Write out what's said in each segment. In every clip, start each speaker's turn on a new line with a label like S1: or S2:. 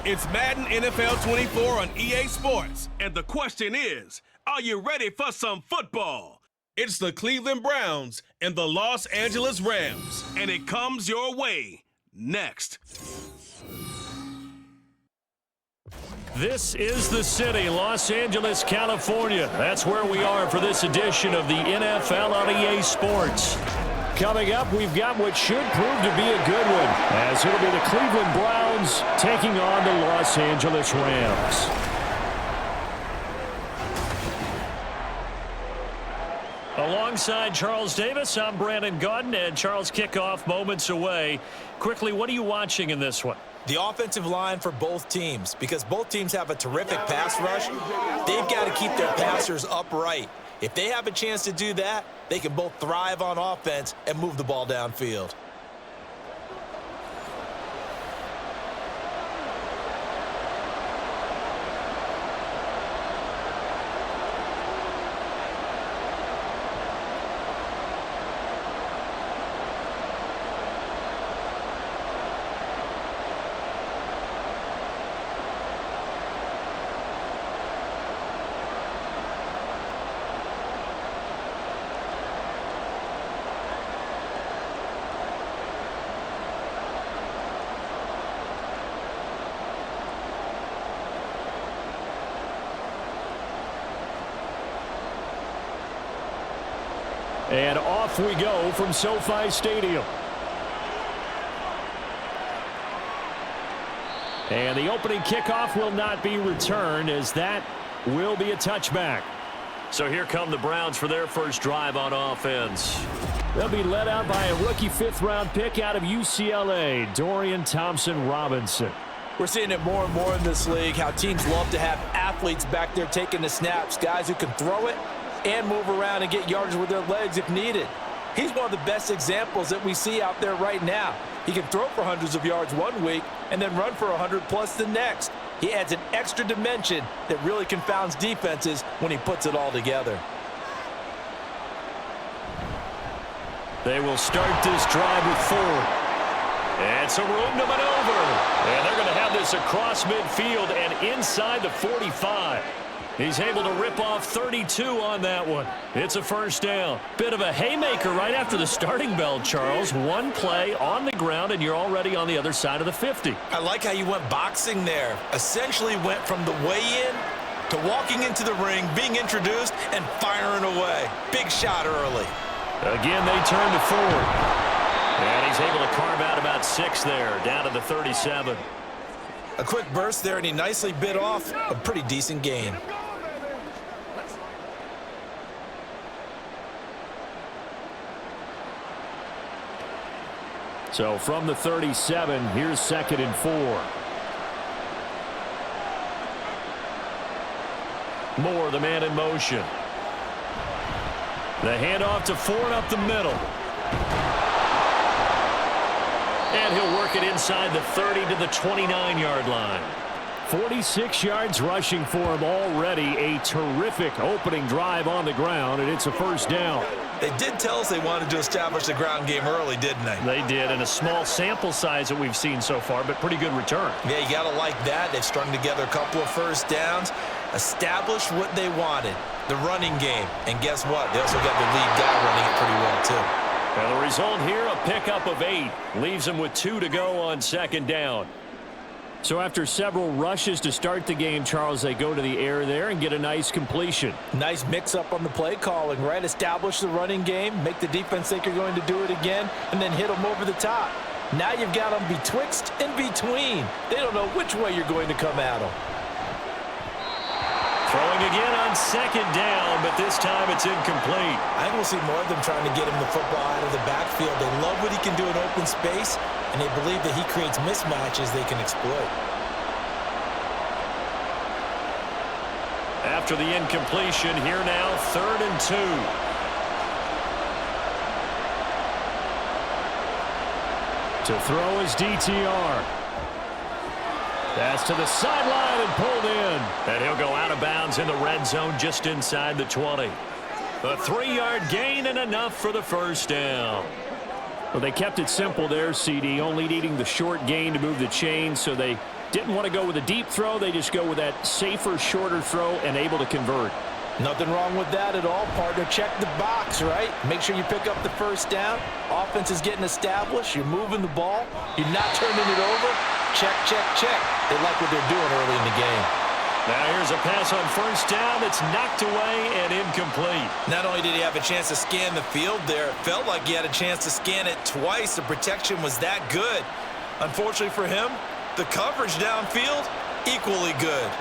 S1: It's Madden NFL 24 on EA Sports. And the question is, are you ready for some football? It's the Cleveland Browns and the Los Angeles Rams. And it comes your way next.
S2: This is the city, Los Angeles, California. That's where we are for this edition of the NFL on EA Sports. Coming up, we've got what should prove to be a good one, as it'll be the Cleveland Browns taking on the Los Angeles Rams. Alongside Charles Davis, I'm Brandon Gaudin, and Charles, kickoff moments away. Quickly, what are you watching in this one?
S3: The offensive line for both teams, because both teams have a terrific pass rush. They've got to keep their passers upright. If they have a chance to do that, they can both thrive on offense and move the ball downfield.
S2: And off we go from SoFi Stadium. And the opening kickoff will not be returned, as that will be a touchback. So here come the Browns for their first drive on offense. They'll be led out by a rookie fifth-round pick out of UCLA, Dorian Thompson-Robinson.
S3: We're seeing it more and more in this league, how teams love to have athletes back there taking the snaps, guys who can throw it and move around and get yardage with their legs if needed. He's one of the best examples that we see out there right now. He can throw for hundreds of yards one week and then run for 100+ the next. He adds an extra dimension that really confounds defenses when he puts it all together.
S2: They will start this drive with Ford. And some room to maneuver. And they're going to have this across midfield and inside the 45. He's able to rip off 32 on that one. It's a first down. Bit of a haymaker right after the starting bell, Charles. One play on the ground, and you're already on the other side of the 50.
S3: I like how you went boxing there. Essentially went from the weigh-in to walking into the ring, being introduced, and firing away. Big shot early.
S2: Again, they turn to Ford. And he's able to carve out about 6 there, down to the 37.
S3: A quick burst there, and he nicely bit off a pretty decent gain.
S2: So from the 37, here's 2nd and 4. Moore, the man in motion. The handoff to Ford up the middle. And he'll work it inside the 30 to the 29-yard line. 46 yards rushing for him already. A terrific opening drive on the ground, and it's a first down.
S3: They did tell us they wanted to establish the ground game early, didn't they?
S2: They did, and a small sample size that we've seen so far, but pretty good return.
S3: Yeah, you got to like that. They've strung together a couple of first downs, established what they wanted, the running game. And guess what? They also got the lead guy running it pretty well, too.
S2: Well, the result here, a pickup of 8. Leaves them with 2 to go on 2nd down. So after several rushes to start the game, Charles, they go to the air there and get a nice completion.
S3: Nice mix-up on the play calling, right? Establish the running game, make the defense think you're going to do it again, and then hit them over the top. Now you've got them betwixt and between. They don't know which way you're going to come at them.
S2: Throwing again on 2nd down, but this time it's incomplete.
S3: I think we'll see more of them trying to get him the football out of the backfield. They love what he can do in open space, and they believe that he creates mismatches they can exploit.
S2: After the incompletion, here now, 3rd and 2. To throw is DTR. That's to the sideline and pulled in. And he'll go out of bounds in the red zone just inside the 20. A 3-yard gain and enough for the first down. Well, they kept it simple there, CD, only needing the short gain to move the chain, so they Didn't want to go with a deep throw. They just go with that safer, shorter throw and able to convert.
S3: Nothing wrong with that at all, partner. Check the box, right? Make sure you pick up the first down. Offense is getting established. You're moving the ball. You're not turning it over. Check, check, check. They like what they're doing early in the game.
S2: Now here's a pass on first down that's knocked away and incomplete.
S3: Not only did he have a chance to scan the field there, it felt like he had a chance to scan it twice. The protection was that good. Unfortunately for him, the coverage downfield, equally good.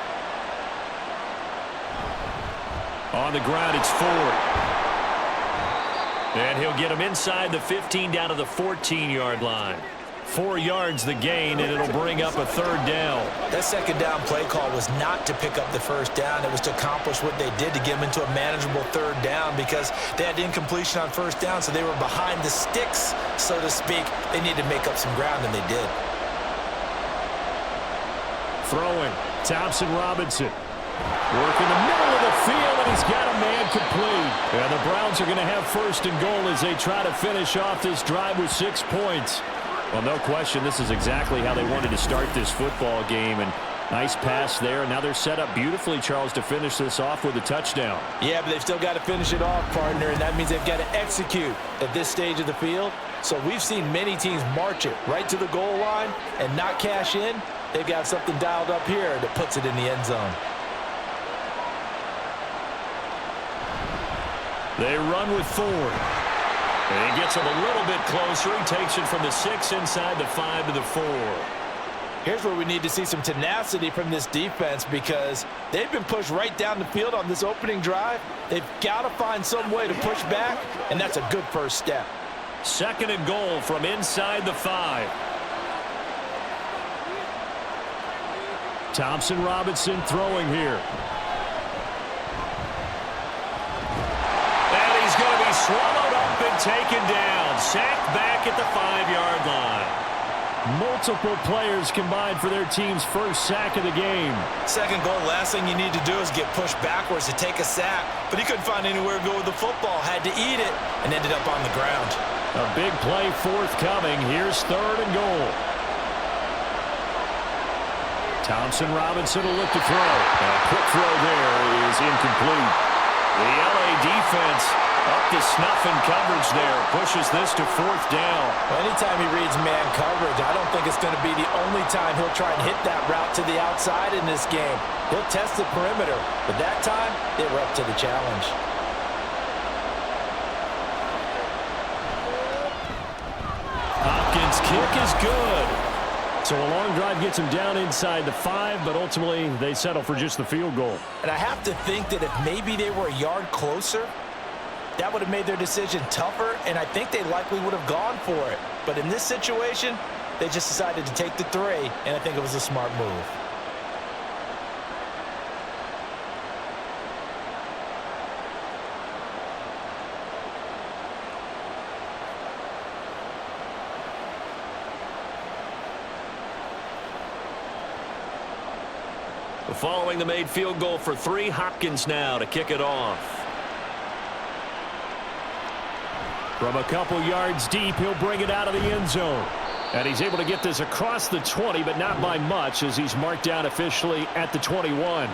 S2: On the ground, it's Ford. And he'll get him inside the 15 down to the 14-yard line. 4 yards the gain, and it'll bring up a third down.
S3: That second down play call was not to pick up the first down. It was to accomplish what they did to get them into a manageable third down because they had incompletion on first down, so they were behind the sticks, so to speak. They needed to make up some ground, and they did.
S2: Throwing, Thompson Robinson. Working the middle of the field, and he's got a man complete. And the Browns are going to have first and goal as they try to finish off this drive with 6 points. Well, no question, this is exactly how they wanted to start this football game. And nice pass there. And now they're set up beautifully, Charles, to finish this off with a touchdown.
S3: Yeah, but they've still got to finish it off, partner, and that means they've got to execute at this stage of the field. So we've seen many teams march it right to the goal line and not cash in. They've got something dialed up here that puts it in the end zone.
S2: They run with Ford. And he gets him a little bit closer. He takes it from the 6 inside the 5 to the 4.
S3: Here's where we need to see some tenacity from this defense because they've been pushed right down the field on this opening drive. They've got to find some way to push back, and that's a good first step.
S2: Second and goal from inside the 5. Thompson Robinson throwing here. And he's going to be swallowed up and taken down. Sacked back at the 5-yard line. Multiple players combined for their team's first sack of the game.
S3: Second goal, last thing you need to do is get pushed backwards to take a sack. But he couldn't find anywhere to go with the football. Had to eat it and ended up on the ground.
S2: A big play forthcoming. Here's third and goal. Thompson Robinson will look to throw. A quick throw there is incomplete. The LA defense up to snuff in coverage there. Pushes this to fourth down.
S3: Well, anytime he reads man coverage, I don't think it's going to be the only time he'll try and hit that route to the outside in this game. He'll test the perimeter, but that time they were up to the challenge.
S2: Hopkins' kick is good. So a long drive gets him down inside the 5, but ultimately they settle for just the field goal.
S3: And I have to think that if maybe they were a yard closer, that would have made their decision tougher, and I think they likely would have gone for it. But in this situation, they just decided to take the 3, and I think it was a smart move.
S2: Following the made field goal for 3, Hopkins now to kick it off. From a couple yards deep, he'll bring it out of the end zone. And he's able to get this across the 20, but not by much as he's marked down officially at the 21.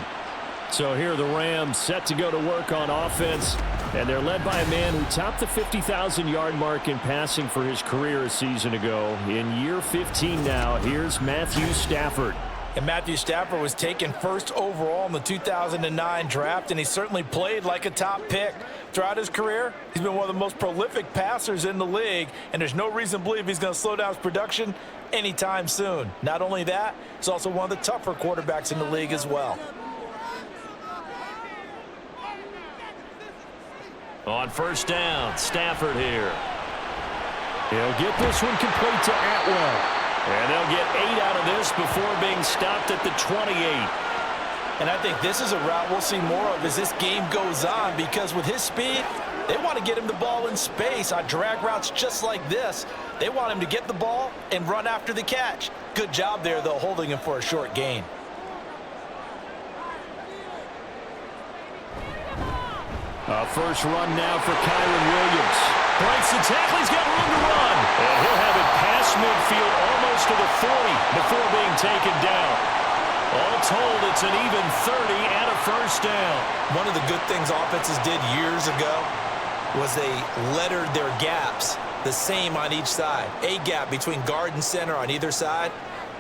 S2: So here the Rams set to go to work on offense, and they're led by a man who topped the 50,000-yard mark in passing for his career a season ago. In year 15 now, here's Matthew Stafford.
S3: And Matthew Stafford was taken first overall in the 2009 draft, and he certainly played like a top pick. Throughout his career, he's been one of the most prolific passers in the league, and there's no reason to believe he's going to slow down his production anytime soon. Not only that, he's also one of the tougher quarterbacks in the league as well.
S2: On first down, Stafford here. He'll get this one complete to Atwell. And they'll get 8 out of this before being stopped at the 28.
S3: And I think this is a route we'll see more of as this game goes on, because with his speed, they want to get him the ball in space on drag routes just like this. They want him to get the ball and run after the catch. Good job there, though, holding him for a short gain.
S2: A first run now for Kyren Williams. Breaks the tackle. He's got room to run. And he'll have it past across midfield almost to the 40 before being taken down. All told, it's an even 30 and a first down.
S3: One of the good things offenses did years ago was they lettered their gaps the same on each side. A gap between guard and center on either side.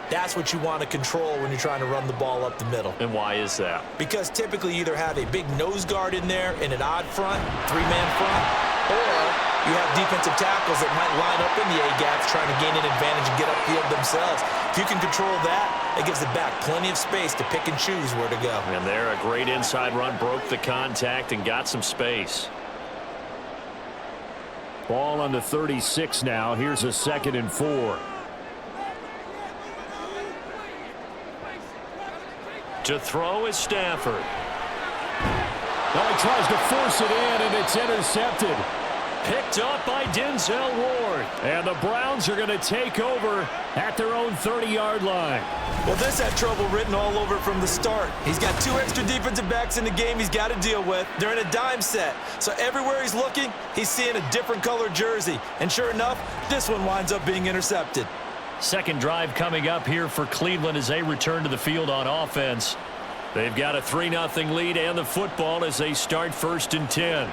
S3: That's what you want to control when you're trying to run the ball up the middle.
S2: And why is that?
S3: Because typically you either have a big nose guard in there in an odd front, three-man front, or you have defensive tackles that might line up in the A-gaps trying to gain an advantage and get upfield themselves. If you can control that, it gives the back plenty of space to pick and choose where to go.
S2: And there, a great inside run, broke the contact and got some space. Ball on the 36 now. Here's a 2nd and 4. To throw is Stafford.
S4: Now he tries to force it in, and it's intercepted.
S2: Picked up by Denzel Ward.
S4: And the Browns are going to take over at their own 30-yard line.
S3: Well, this had trouble written all over from the start. He's got 2 extra defensive backs in the game he's got to deal with. They're in a dime set. So everywhere he's looking, he's seeing a different color jersey. And sure enough, this one winds up being intercepted.
S2: Second drive coming up here for Cleveland as they return to the field on offense. They've got a 3-0 lead and the football as they start 1st and 10.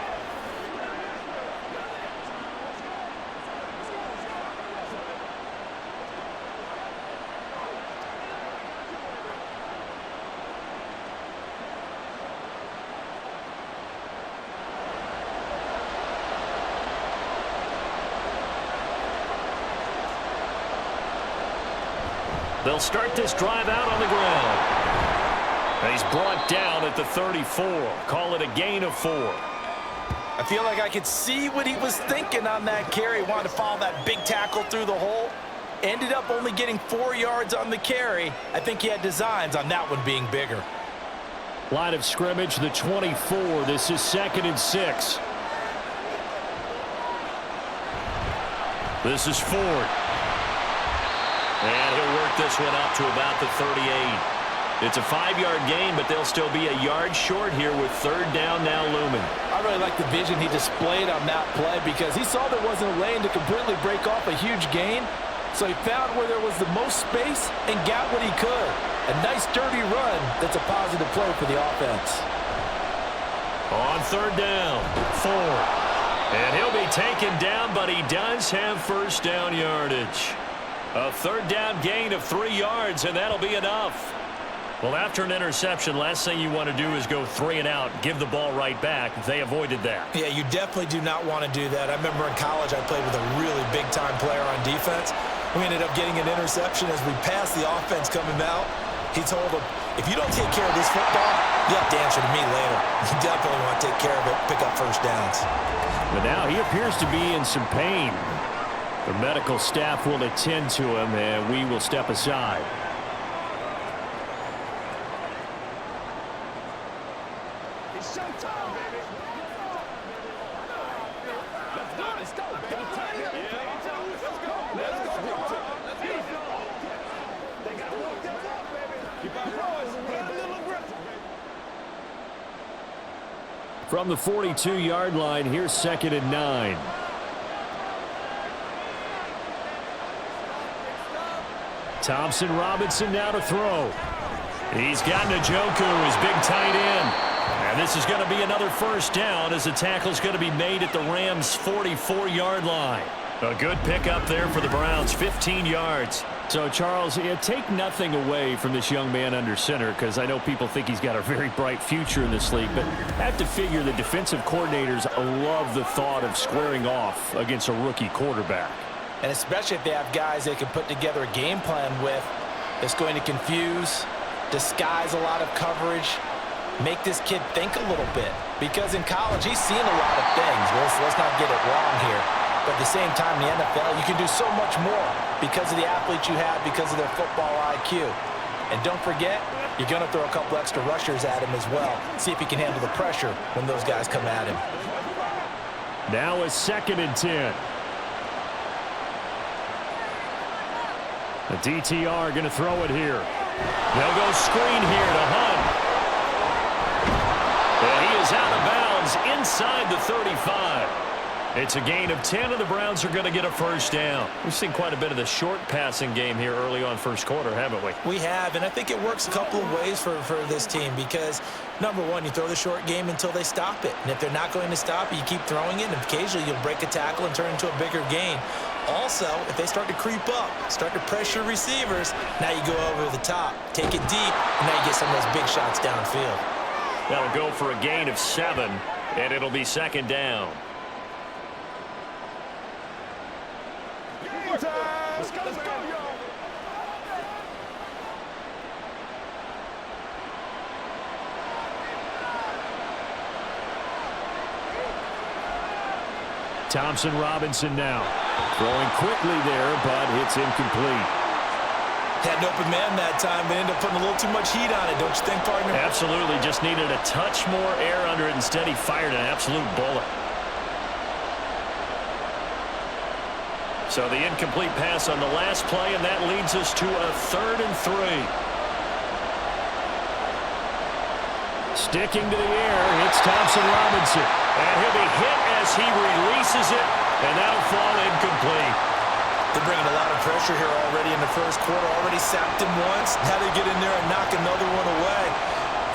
S2: They'll start this drive out on the ground. And he's brought down at the 34. Call it a gain of 4.
S3: I feel like I could see what he was thinking on that carry. Wanted to follow that big tackle through the hole. Ended up only getting 4 yards on the carry. I think he had designs on that one being bigger.
S4: Line of scrimmage, the 24. This is 2nd and 6.
S2: This is Ford. And he'll work this one up to about the 38. It's a 5-yard gain, but they'll still be a yard short here with 3rd down now looming.
S3: I really like the vision he displayed on that play because he saw there wasn't a lane to completely break off a huge gain. So he found where there was the most space and got what he could. A nice, dirty run that's a positive play for the offense.
S2: On 3rd down, Ford. And he'll be taken down, but he does have 1st down yardage. A 3rd down gain of 3 yards, and that'll be enough. Well, after an interception, last thing you want to do is go 3 and out, give the ball right back. They avoided that.
S3: Yeah, you definitely do not want to do that. I remember in college I played with a really big-time player on defense. We ended up getting an interception as we passed the offense coming out. He told him, if you don't take care of this football, you have to answer to me later. You definitely want to take care of it, pick up 1st downs.
S4: But now he appears to be in some pain. The medical staff will attend to him, and we will step aside.
S5: It's showtime, baby. Let's go, baby. Let's go. They got to work that up, baby. Keep on rolling. Get a little aggressive.
S4: From the 42-yard line, here's 2nd and 9. Thompson Robinson now to throw.
S2: He's got Njoku, his big tight end. And this is going to be another 1st down as the tackle's going to be made at the Rams' 44-yard line. A good pickup there for the Browns, 15 yards.
S4: So, Charles, take nothing away from this young man under center because I know people think he's got a very bright future in this league, but I have to figure the defensive coordinators love the thought of squaring off against a rookie quarterback.
S3: And especially if they have guys they can put together a game plan with that's going to confuse, disguise a lot of coverage, make this kid think a little bit. Because in college, he's seen a lot of things. Let's not get it wrong here. But at the same time, in the NFL, you can do so much more because of the athletes you have, because of their football IQ. And don't forget, you're going to throw a couple extra rushers at him as well. See if he can handle the pressure when those guys come at him.
S4: Now a 2nd and 10. The DTR going to throw it here.
S2: They'll go screen here to Hunt. And he is out of bounds inside the 35. It's a gain of 10, and the Browns are going to get a first down. We've seen quite a bit of the short passing game here early on first quarter, haven't we?
S3: We have, and I think it works a couple of ways for this team because, number one, you throw the short game until they stop it. And if they're not going to stop it, you keep throwing it, and occasionally you'll break a tackle and turn it into a bigger gain. Also, if they start to creep up, start to pressure receivers, now you go over the top, take it deep, and now you get some of those big shots downfield.
S2: That'll go for a gain of 7, and it'll be second down.
S5: Let's go, y'all.
S4: Thompson Robinson now. Throwing quickly there, but it's incomplete.
S3: Had an open man that time, but ended up putting a little too much heat on it, don't you think, partner?
S2: Absolutely. Just needed a touch more air under it. Instead, he fired an absolute bullet. So the incomplete pass on the last play, and that leads us to a 3rd and 3.
S4: Sticking to the air, it's Thompson Robinson.
S2: And he'll be hit as he releases it, and that'll fall incomplete.
S3: They're bringing a lot of pressure here already in the first quarter. Already sacked him once. Now they get in there and knock another one away.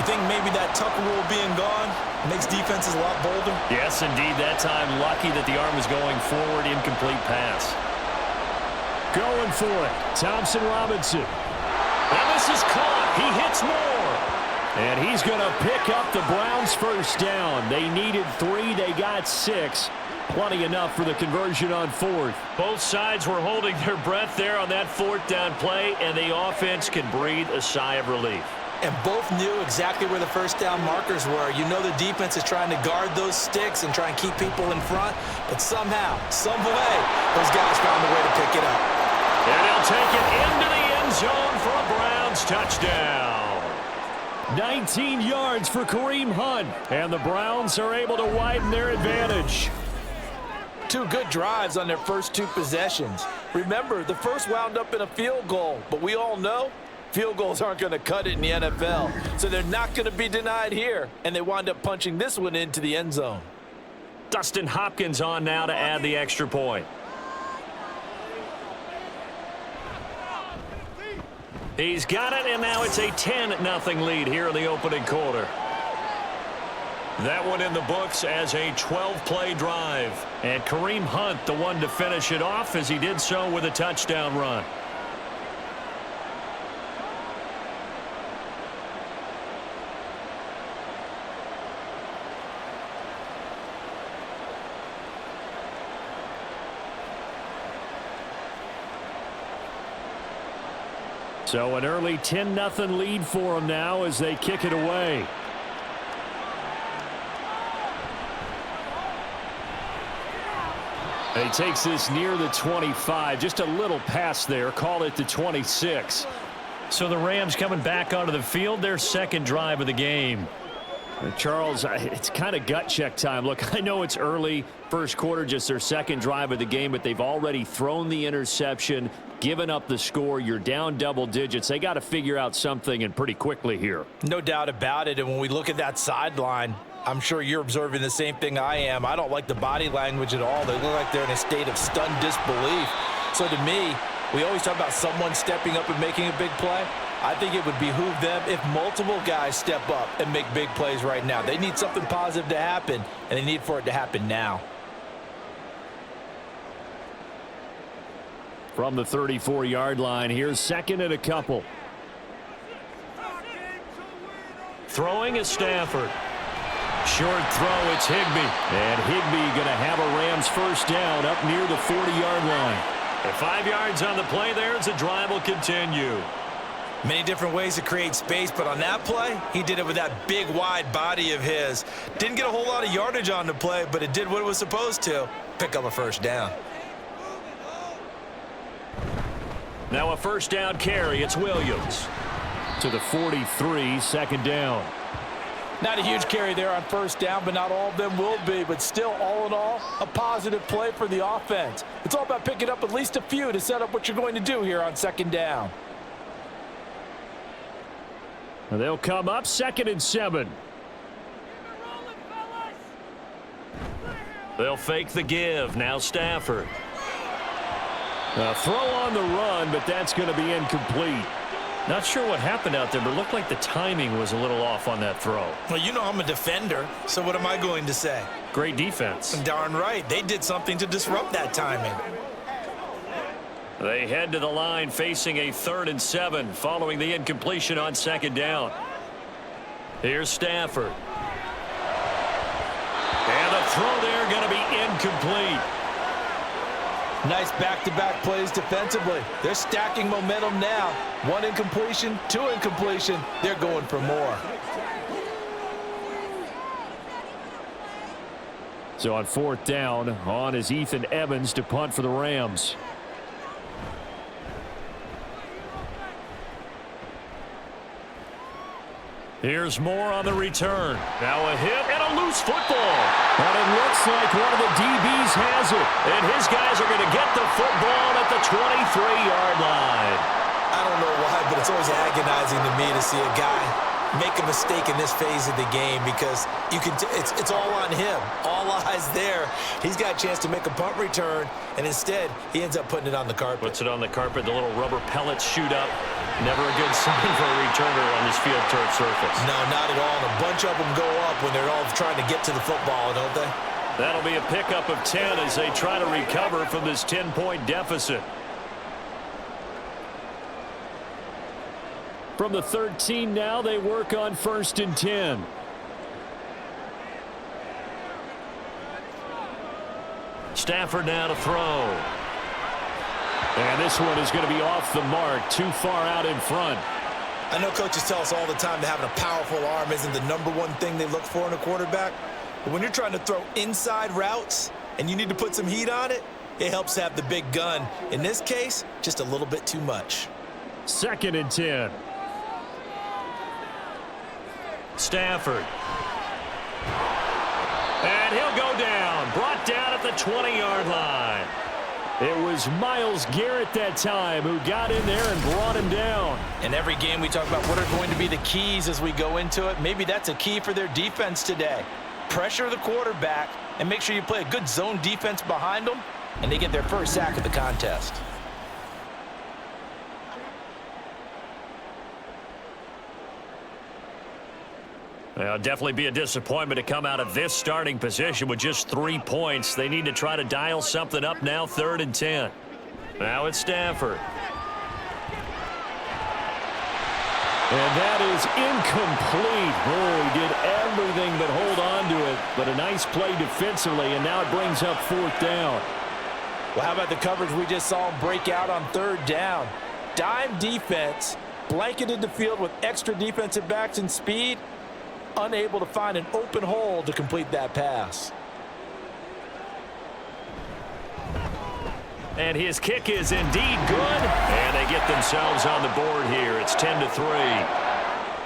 S3: You think maybe that Tucker rule being gone makes defenses a lot bolder?
S2: Yes, indeed. That time, lucky that the arm was going forward. Incomplete pass.
S4: Going for it, Thompson Robinson.
S2: And this is caught. He hits more.
S4: And he's going to pick up the Browns' first down. They needed 3. They got 6. Plenty enough for the conversion on 4th.
S2: Both sides were holding their breath there on that 4th down play, and the offense can breathe a sigh of relief.
S3: And both knew exactly where the first down markers were. You know the defense is trying to guard those sticks and try and keep people in front, but somehow, some way, those guys found a way to pick it up.
S2: And he'll take it into the end zone for a Browns touchdown.
S4: 19 yards for Kareem Hunt, and the Browns are able to widen their advantage.
S3: 2 good drives on their first 2 possessions. Remember, the first wound up in a field goal, but we all know field goals aren't going to cut it in the NFL, so they're not going to be denied here, and they wind up punching this one into the end zone.
S2: Dustin Hopkins on now to add the extra point. He's got it, and now it's a 10-0 lead here in the opening quarter. That one in the books as a 12-play drive. And Kareem Hunt, the one to finish it off, as he did so with a touchdown run.
S4: So an early 10-0 lead for them now as they kick it away. And he takes this near the 25. Just a little pass there. Call it the 26.
S2: So the Rams coming back onto the field, their 2nd drive of the game.
S4: Charles, it's kind of gut check time. Look, I know it's early, first quarter, just their 2nd drive of the game, but they've already thrown the interception, given up the score. You're down double digits. They got to figure out something, and pretty quickly here.
S3: No doubt about it, and when we look at that sideline, I'm sure you're observing the same thing I am. I don't like the body language at all. They look like they're in a state of stunned disbelief. So to me, we always talk about someone stepping up and making a big play. I think it would behoove them if multiple guys step up and make big plays right now. They need something positive to happen, and they need for it to happen now.
S4: From the 34-yard line, here's 2nd and a couple.
S2: Throwing is Stafford.
S4: Short throw, it's Higbee. And Higbee going to have a Rams first down up near the 40-yard line.
S2: And 5 yards on the play there as the drive will continue.
S3: Many different ways to create space, but on that play, he did it with that big, wide body of his. Didn't get a whole lot of yardage on the play, but it did what it was supposed to. Pick up a first down.
S2: Now a first down carry. It's Williams.
S4: To the 43, 2nd down.
S3: Not a huge carry there on first down, but not all of them will be. But still, all in all, a positive play for the offense. It's all about picking up at least a few to set up what you're going to do here on 2nd down.
S4: They'll come up 2nd and 7.
S2: They'll fake the give. Now Stafford.
S4: A throw on the run, but that's going to be incomplete. Not sure what happened out there, but it looked like the timing was a little off on that throw.
S3: Well, you know I'm a defender, so what am I going to say?
S4: Great defense.
S3: Darn right. They did something to disrupt that timing.
S2: They head to the line facing a 3rd and 7 following the incompletion on 2nd down. Here's Stafford. And the throw there going to be incomplete.
S3: Nice back-to-back plays defensively. They're stacking momentum now. 1 incompletion, 2 incompletion. They're going for more.
S4: So on 4th down, on is Ethan Evans to punt for the Rams.
S2: Here's Moore on the return. Now a hit and a loose football.
S4: And it looks like one of the DBs has it.
S2: And his guys are going to get the football at the 23-yard line.
S3: I don't know why, but it's always agonizing to me to see a guy make a mistake in this phase of the game because you can. It's all on him. All eyes there. He's got a chance to make a punt return, and instead he ends up putting it on the carpet.
S2: Puts it on the carpet. The little rubber pellets shoot up. Never a good sign for a returner on this field turf surface.
S3: No, not at all. And a bunch of them go up when they're all trying to get to the football, don't they?
S2: That'll be a pickup of 10 as they try to recover from this 10-point deficit.
S4: From the 13 now, they work on 1st and 10.
S2: Stafford now to throw.
S4: And this one is going to be off the mark, too far out in front.
S3: I know coaches tell us all the time that having a powerful arm isn't the #1 thing they look for in a quarterback. But when you're trying to throw inside routes and you need to put some heat on it, it helps have the big gun. In this case, just a little bit too much.
S4: 2nd and 10.
S2: Stafford. And he'll go down. Brought down at the 20-yard line.
S4: It was Myles Garrett that time who got in there and brought him down.
S3: In every game we talk about what are going to be the keys as we go into it. Maybe that's a key for their defense today. Pressure the quarterback and make sure you play a good zone defense behind them, and they get their first sack of the contest.
S2: Well, definitely be a disappointment to come out of this starting position with just 3 points. They need to try to dial something up now, 3rd and 10. Now it's Stafford.
S4: And that is incomplete. Oh, he did everything but hold on to it. But a nice play defensively, and now it brings up 4th down.
S3: Well, how about the coverage we just saw him break out on 3rd down? Dime defense, blanketed the field with extra defensive backs and speed, unable to find an open hole to complete that pass.
S2: And his kick is indeed good. And they get themselves on the board here. It's 10-3.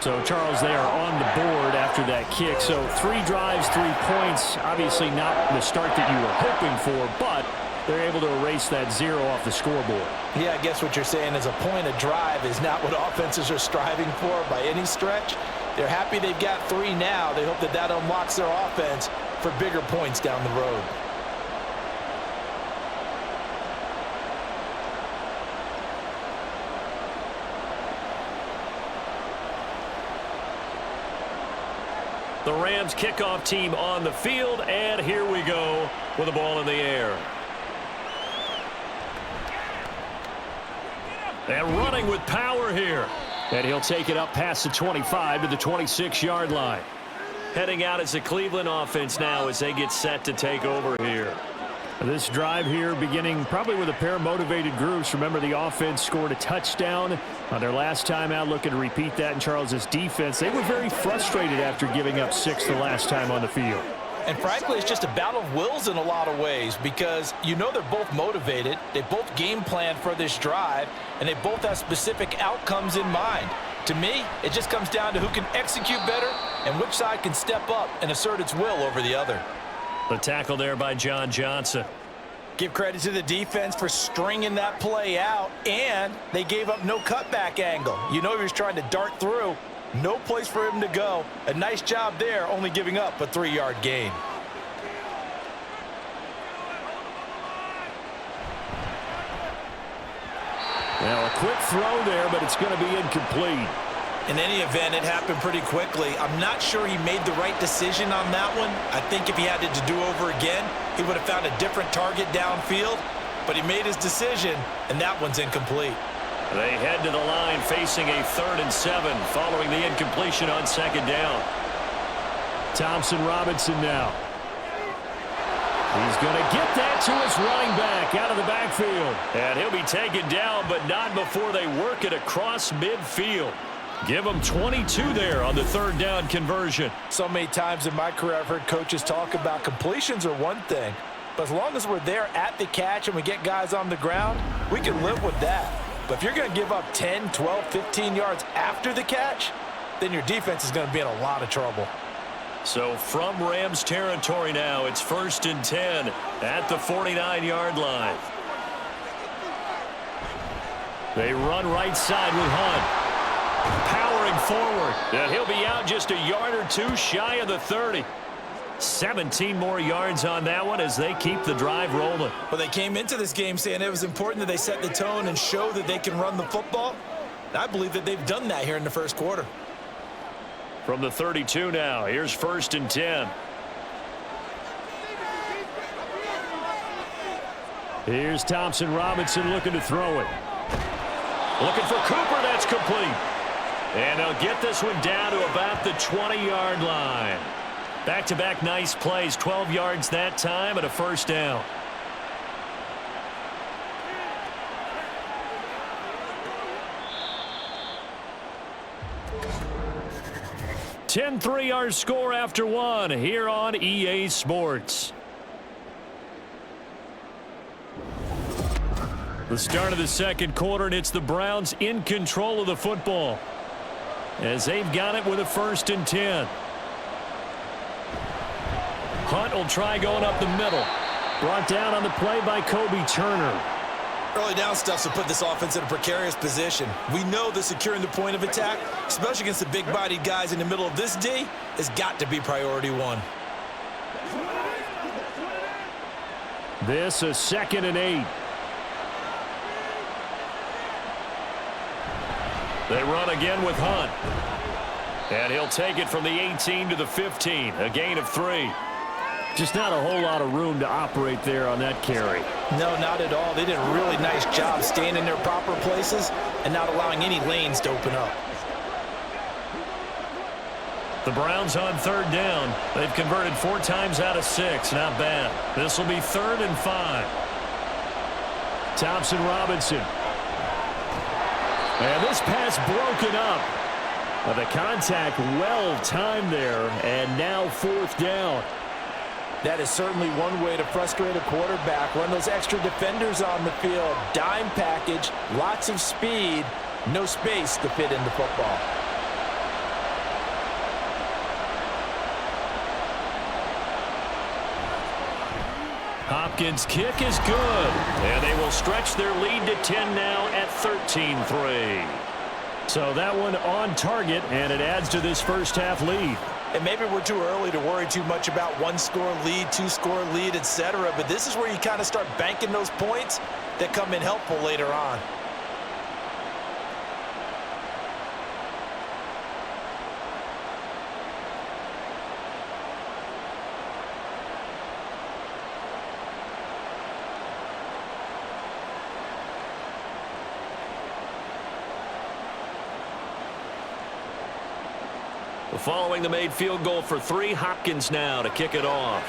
S4: So, Charles, they are on the board after that kick. So 3 drives, 3 points. Obviously not the start that you were hoping for, but they're able to erase that 0 off the scoreboard.
S3: Yeah, I guess what you're saying is a point a drive is not what offenses are striving for by any stretch. They're happy they've got 3 now. They hope that that unlocks their offense for bigger points down the road.
S2: The Rams kickoff team on the field, and here we go with the ball in the air. And running with power here.
S4: And he'll take it up past the 25 to the 26-yard line.
S2: Heading out as the Cleveland offense now as they get set to take over here.
S4: This drive here beginning probably with a pair of motivated groups. Remember, the offense scored a touchdown on their last time out. Looking to repeat that in Charles's defense. They were very frustrated after giving up 6 the last time on the field.
S3: And frankly, it's just a battle of wills in a lot of ways because you know they're both motivated. They both game planned for this drive, and they both have specific outcomes in mind. To me, it just comes down to who can execute better and which side can step up and assert its will over the other.
S2: The tackle there by John Johnson.
S3: Give credit to the defense for stringing that play out, and they gave up no cutback angle. You know he was trying to dart through. No place for him to go. A nice job there, only giving up a 3-yard gain.
S4: Now a quick throw there, but it's going to be incomplete.
S3: In any event, it happened pretty quickly. I'm not sure he made the right decision on that one. I think if he had it to do over again, he would have found a different target downfield. But he made his decision, and that one's incomplete.
S2: They head to the line facing a 3rd and 7 following the incompletion on 2nd down.
S4: Thompson Robinson now. He's going to get that to his running back out of the backfield.
S2: And he'll be taken down, but not before they work it across midfield. Give them 22 there on the 3rd down conversion.
S3: So many times in my career, I've heard coaches talk about completions are one thing. But as long as we're there at the catch and we get guys on the ground, we can live with that. But if you're going to give up 10, 12, 15 yards after the catch, then your defense is going to be in a lot of trouble.
S2: So from Rams territory now, it's 1st and 10 at the 49-yard line.
S4: They run right side with Hunt.
S2: Powering forward. And he'll be out just a yard or two shy of the 30. 17 more yards on that one as they keep the drive rolling.
S3: Well, they came into this game saying it was important that they set the tone and show that they can run the football. And I believe that they've done that here in the first quarter.
S2: From the 32 now, here's 1st and 10.
S4: Here's Thompson Robinson looking to throw it.
S2: Looking for Cooper, that's complete. And they'll get this one down to about the 20-yard line. Back-to-back nice plays, 12 yards that time and a 1st down.
S4: (10-3) our score after one here on EA Sports. The start of the second quarter, and it's the Browns in control of the football as they've got it with a 1st and 10. Hunt will try going up the middle. Brought down on the play by Kobe Turner.
S3: Early down stuff will put this offense in a precarious position. We know that securing the point of attack, especially against the big-bodied guys in the middle of this D, has got to be priority one.
S4: This a 2nd and 8.
S2: They run again with Hunt. And he'll take it from the 18 to the 15, a gain of 3.
S4: Just not a whole lot of room to operate there on that carry.
S3: No, not at all. They did a really nice job staying in their proper places and not allowing any lanes to open up.
S2: The Browns on 3rd down. They've converted 4 times out of 6. Not bad. This will be 3rd and 5.
S4: Thompson Robinson. And this pass broken up. The contact well timed there, and now 4th down.
S3: That is certainly one way to frustrate a quarterback. Run those extra defenders on the field. Dime package, lots of speed, no space to fit in the football.
S2: Hopkins' kick is good. And they will stretch their lead to 10 now at 13-3.
S4: So that one on target, and it adds to this first half lead.
S3: And maybe we're too early to worry too much about 1-score lead, 2-score lead, etc. But this is where you kind of start banking those points that come in helpful later on.
S2: Following the made field goal for 3, Hopkins now to kick it off.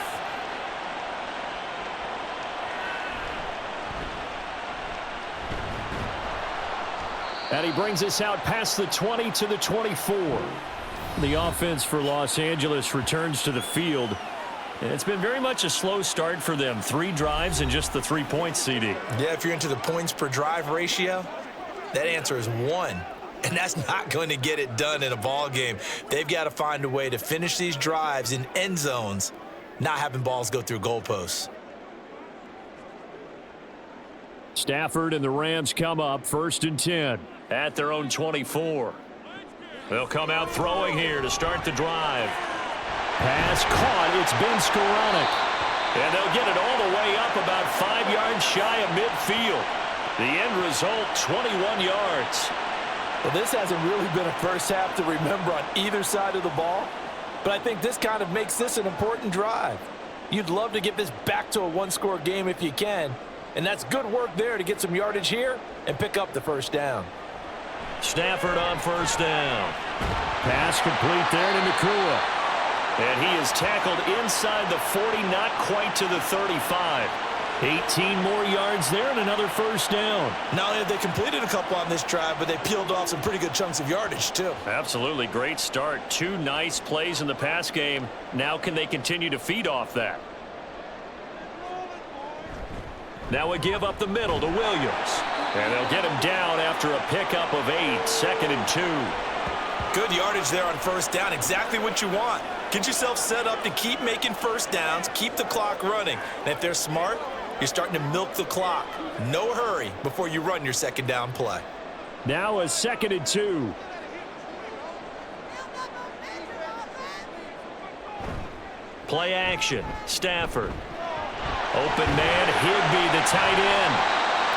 S4: And he brings us out past the 20 to the 24. The offense for Los Angeles returns to the field. And it's been very much a slow start for them. 3 drives and just the 3 points, CD.
S3: Yeah, if you're into the points per drive ratio, that answer is 1. And that's not going to get it done in a ball game. They've got to find a way to finish these drives in end zones, not having balls go through goalposts.
S4: Stafford and the Rams come up 1st and 10.
S2: At their own 24. They'll come out throwing here to start the drive.
S4: Pass caught. It's Ben Skoranek.
S2: And they'll get it all the way up about 5 yards shy of midfield. The end result, 21 yards.
S3: Well, this hasn't really been a first half to remember on either side of the ball, but I think this kind of makes this an important drive. You'd love to get this back to a one-score game if you can, and that's good work there to get some yardage here and pick up the first down.
S2: Stafford on first down.
S4: Pass complete there to Nacua.
S2: And he is tackled inside the 40, not quite to the 35.
S4: 18 more yards there and another first down.
S3: Not only have they completed a couple on this drive, but they peeled off some pretty good chunks of yardage, too.
S2: Absolutely great start. 2 nice plays in the pass game. Now can they continue to feed off that? Now a give up the middle to Williams. And they'll get him down after a pickup of 8, 2nd and 2.
S3: Good yardage there on first down. Exactly what you want. Get yourself set up to keep making first downs, keep the clock running. And if they're smart, you're starting to milk the clock. No hurry before you run your second down play.
S4: Now a 2nd and 2.
S2: Play action. Stafford. Open man, Higbee, the tight end.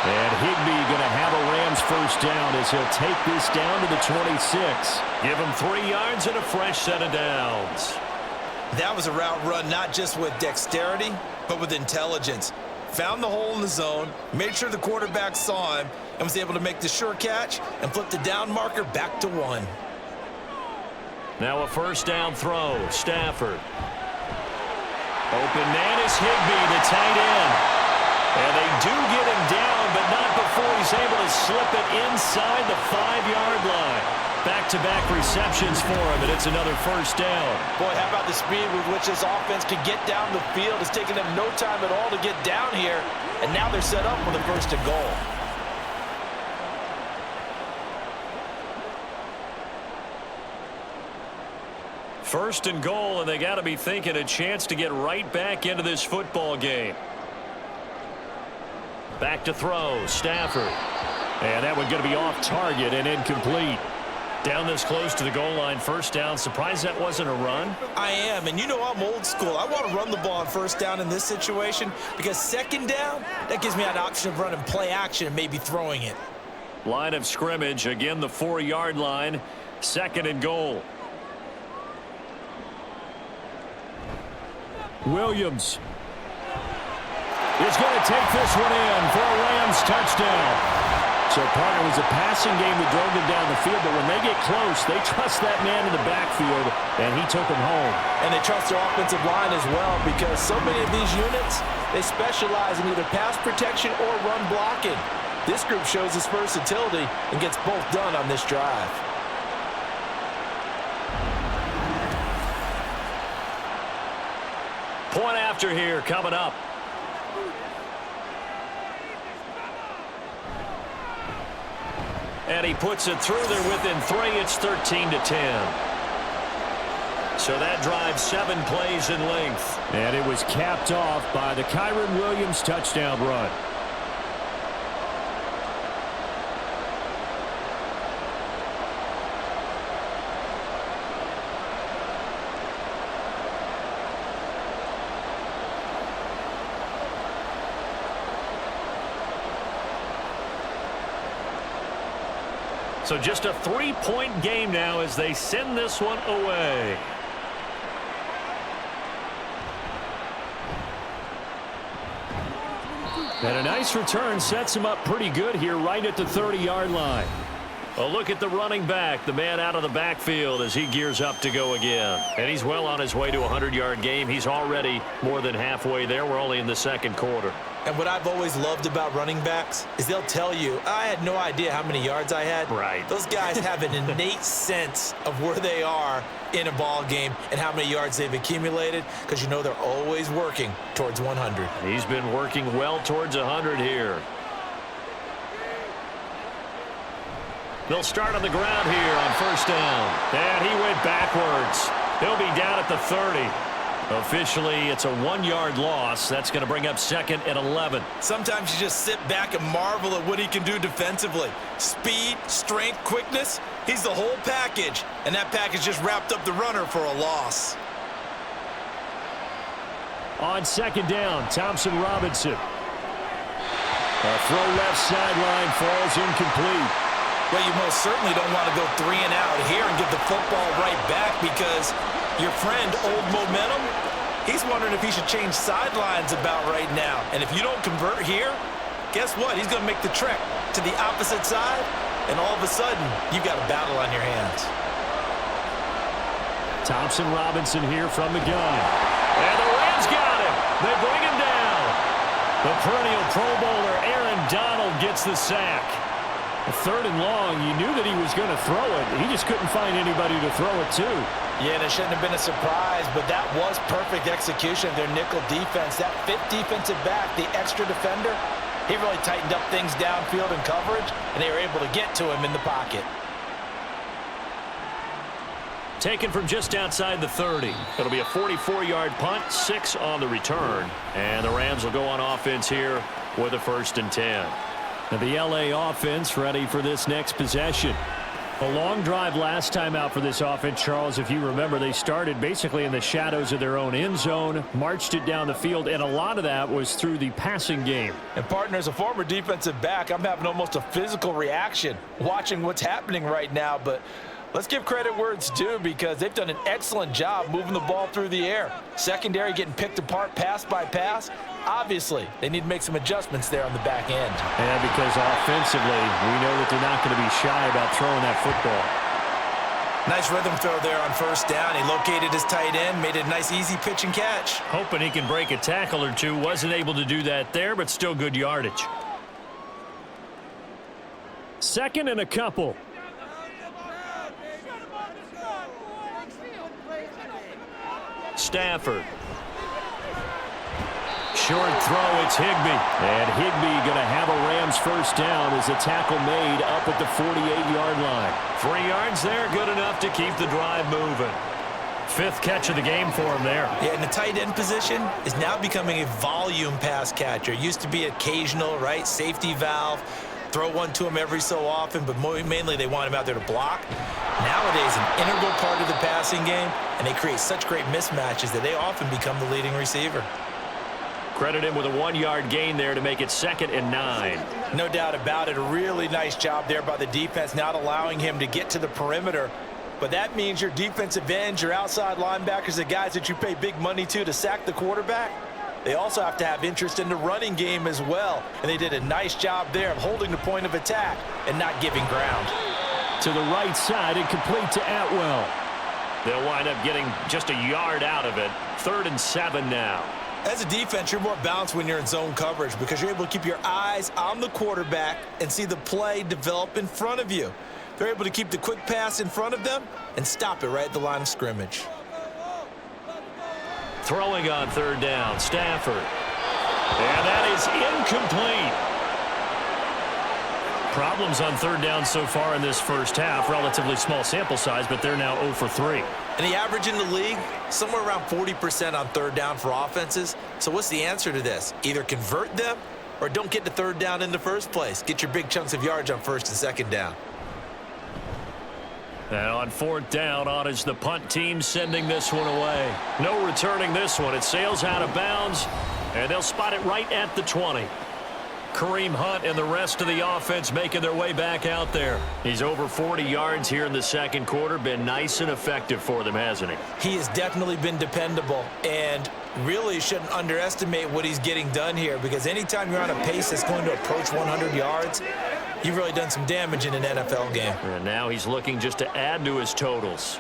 S4: And Higbee going to have a Rams first down as he'll take this down to the 26.
S2: Give him 3 yards and a fresh set of downs.
S3: That was a route run not just with dexterity, but with intelligence. Found the hole in the zone, made sure the quarterback saw him, and was able to make the sure catch and flip the down marker back to 1.
S2: Now a first down throw. Stafford. Open man is Higbee, the tight end. And they do get him down, but not before he's able to slip it inside the 5-yard line. Back-to-back receptions for him, and it's another first down.
S3: Boy, how about the speed with which this offense can get down the field? It's taken them no time at all to get down here, and now they're set up for the first and goal.
S2: First and goal, and they got to be thinking a chance to get right back into this football game. Back to throw, Stafford.
S4: And that one going to be off target and incomplete.
S2: Down this close to the goal line, first down. Surprised that wasn't a run?
S3: I am, and you know I'm old school. I want to run the ball on first down in this situation because second down, that gives me an option of running play action and maybe throwing it.
S2: Line of scrimmage, again the 4-yard line, 2nd and goal.
S4: Williams is going to take this one in for a Rams touchdown. So, partner, it was a passing game that drove them down the field, but when they get close, they trust that man in the backfield, and he took them home.
S3: And they trust their offensive line as well because so many of these units, they specialize in either pass protection or run blocking. This group shows its versatility and gets both done on this drive.
S2: Point after here coming up. And he puts it through there within 3. It's 13-10. So that drives 7 plays in length.
S4: And it was capped off by the Kyren Williams touchdown run.
S2: So just a 3-point game now as they send this one away.
S4: And a nice return sets him up pretty good here right at the 30-yard line.
S2: A look at the running back, the man out of the backfield as he gears up to go again. And he's well on his way to a 100-yard game. He's already more than halfway there. We're only in the 2nd quarter.
S3: And what I've always loved about running backs is they'll tell you, I had no idea how many yards I had.
S2: Right.
S3: Those guys have an innate sense of where they are in a ball game and how many yards they've accumulated because you know they're always working towards 100.
S2: He's been working well towards 100 here. They'll start on the ground here on first down. And he went backwards. He'll be down at the 30. Officially, it's a 1-yard loss. That's going to bring up 2nd and 11.
S3: Sometimes you just sit back and marvel at what he can do defensively. Speed, strength, quickness, he's the whole package. And that package just wrapped up the runner for a loss.
S4: On 2nd down, Thompson Robinson. A throw left sideline falls incomplete.
S3: Well, you most certainly don't want to go 3 and out here and give the football right back because your friend, Old Momentum, he's wondering if he should change sidelines about right now. And if you don't convert here, guess what? He's going to make the trek to the opposite side, and all of a sudden, you've got a battle on your hands.
S4: Thompson Robinson here from the gun. And the Rams got him. They bring him down. The perennial Pro Bowler Aaron Donald gets the sack. 3rd and long, you knew that he was going to throw it. He just couldn't find anybody to throw it to.
S3: Yeah, and it shouldn't have been a surprise, but that was perfect execution of their nickel defense. That 5th defensive back, the extra defender, he really tightened up things downfield in coverage, and they were able to get to him in the pocket.
S4: Taken from just outside the 30. It'll be a 44-yard punt, 6 on the return. And the Rams will go on offense here with a 1st and 10. Now the LA offense ready for this next possession. A long drive last time out for this offense, Charles. If you remember, they started basically in the shadows of their own end zone, marched it down the field, and a lot of that was through the passing game.
S3: And partner, as a former defensive back, I'm having almost a physical reaction watching what's happening right now, but let's give credit where it's due because they've done an excellent job moving the ball through the air. Secondary getting picked apart pass by pass. Obviously, they need to make some adjustments there on the back end.
S4: And because offensively, we know that they're not going to be shy about throwing that football.
S3: Nice rhythm throw there on 1st down. He located his tight end, made it a nice easy pitch and catch.
S4: Hoping he can break a tackle or two. Wasn't able to do that there, but still good yardage. 2nd and a couple. Stafford. Short throw, it's Higbee. And Higbee going to have a Rams 1st down as a tackle made up at the 48-yard line. 3 yards there, good enough to keep the drive moving. 5th catch of the game for him there.
S3: Yeah, and the tight end position is now becoming a volume pass catcher. Used to be occasional, right? Safety valve. Throw one to him every so often, but mainly they want him out there to block. Nowadays, an integral part of the passing game, and they create such great mismatches that they often become the leading receiver.
S4: Credit him with a 1-yard gain there to make it 2nd and 9.
S3: No doubt about it. A really nice job there by the defense, not allowing him to get to the perimeter. But that means your defensive ends, your outside linebackers, the guys that you pay big money to sack the quarterback, they also have to have interest in the running game as well. And they did a nice job there of holding the point of attack and not giving ground.
S4: To the right side and complete to Atwell. They'll wind up getting just a yard out of it. 3rd and 7 now.
S3: As a defense, you're more balanced when you're in zone coverage because you're able to keep your eyes on the quarterback and see the play develop in front of you. They're able to keep the quick pass in front of them and stop it right at the line of scrimmage.
S4: Throwing on 3rd down, Stafford. And that is incomplete. Problems on 3rd down so far in this 1st half. Relatively small sample size, but they're now 0 for 3.
S3: And the average in the league, somewhere around 40% on 3rd down for offenses. So what's the answer to this? Either convert them or don't get the 3rd down in the first place. Get your big chunks of yards on 1st and 2nd down.
S4: And on 4th down, on is the punt team sending this one away. No returning this one. It sails out of bounds, and they'll spot it right at the 20. Kareem Hunt and the rest of the offense making their way back out there. He's over 40 yards here in the 2nd quarter. Been nice and effective for them, hasn't he?
S3: He has definitely been dependable, and really shouldn't underestimate what he's getting done here because anytime you're on a pace that's going to approach 100 yards, you've really done some damage in an NFL game.
S4: And now he's looking just to add to his totals.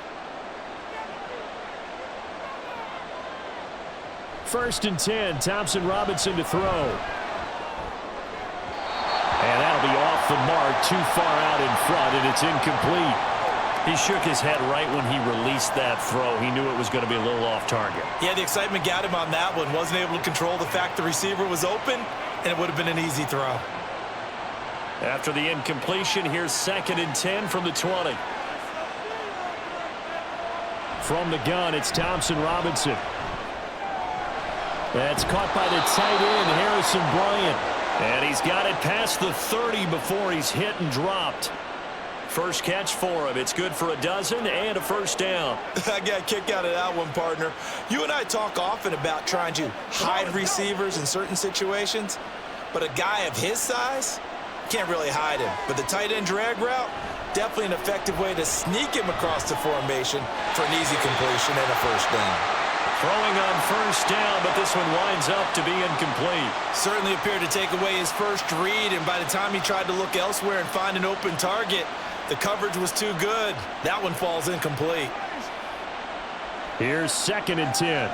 S4: 1st and 10, Thompson Robinson to throw. And that'll be off the mark, too far out in front, and it's incomplete. He shook his head right when he released that throw. He knew it was going to be a little off target.
S3: Yeah, the excitement got him on that one. Wasn't able to control the fact the receiver was open, and it would have been an easy throw.
S4: After the incompletion, here's 2nd and 10 from the 20. From the gun, it's Thompson Robinson. That's caught by the tight end, Harrison Bryant. And he's got it past the 30 before he's hit and dropped. First catch for him. It's good for a dozen and a 1st down.
S3: I got a kick out of that one, partner. You and I talk often about trying to hide receivers in certain situations. but a guy of his size can't really hide him. But the tight end drag route, definitely an effective way to sneak him across the formation for an easy completion and a first down.
S2: Throwing on first down, but this one winds up to be incomplete.
S3: Certainly appeared to take away his first read, and by the time he tried to look elsewhere and find an open target, the coverage was too good. That one falls incomplete.
S4: Here's 2nd and 10.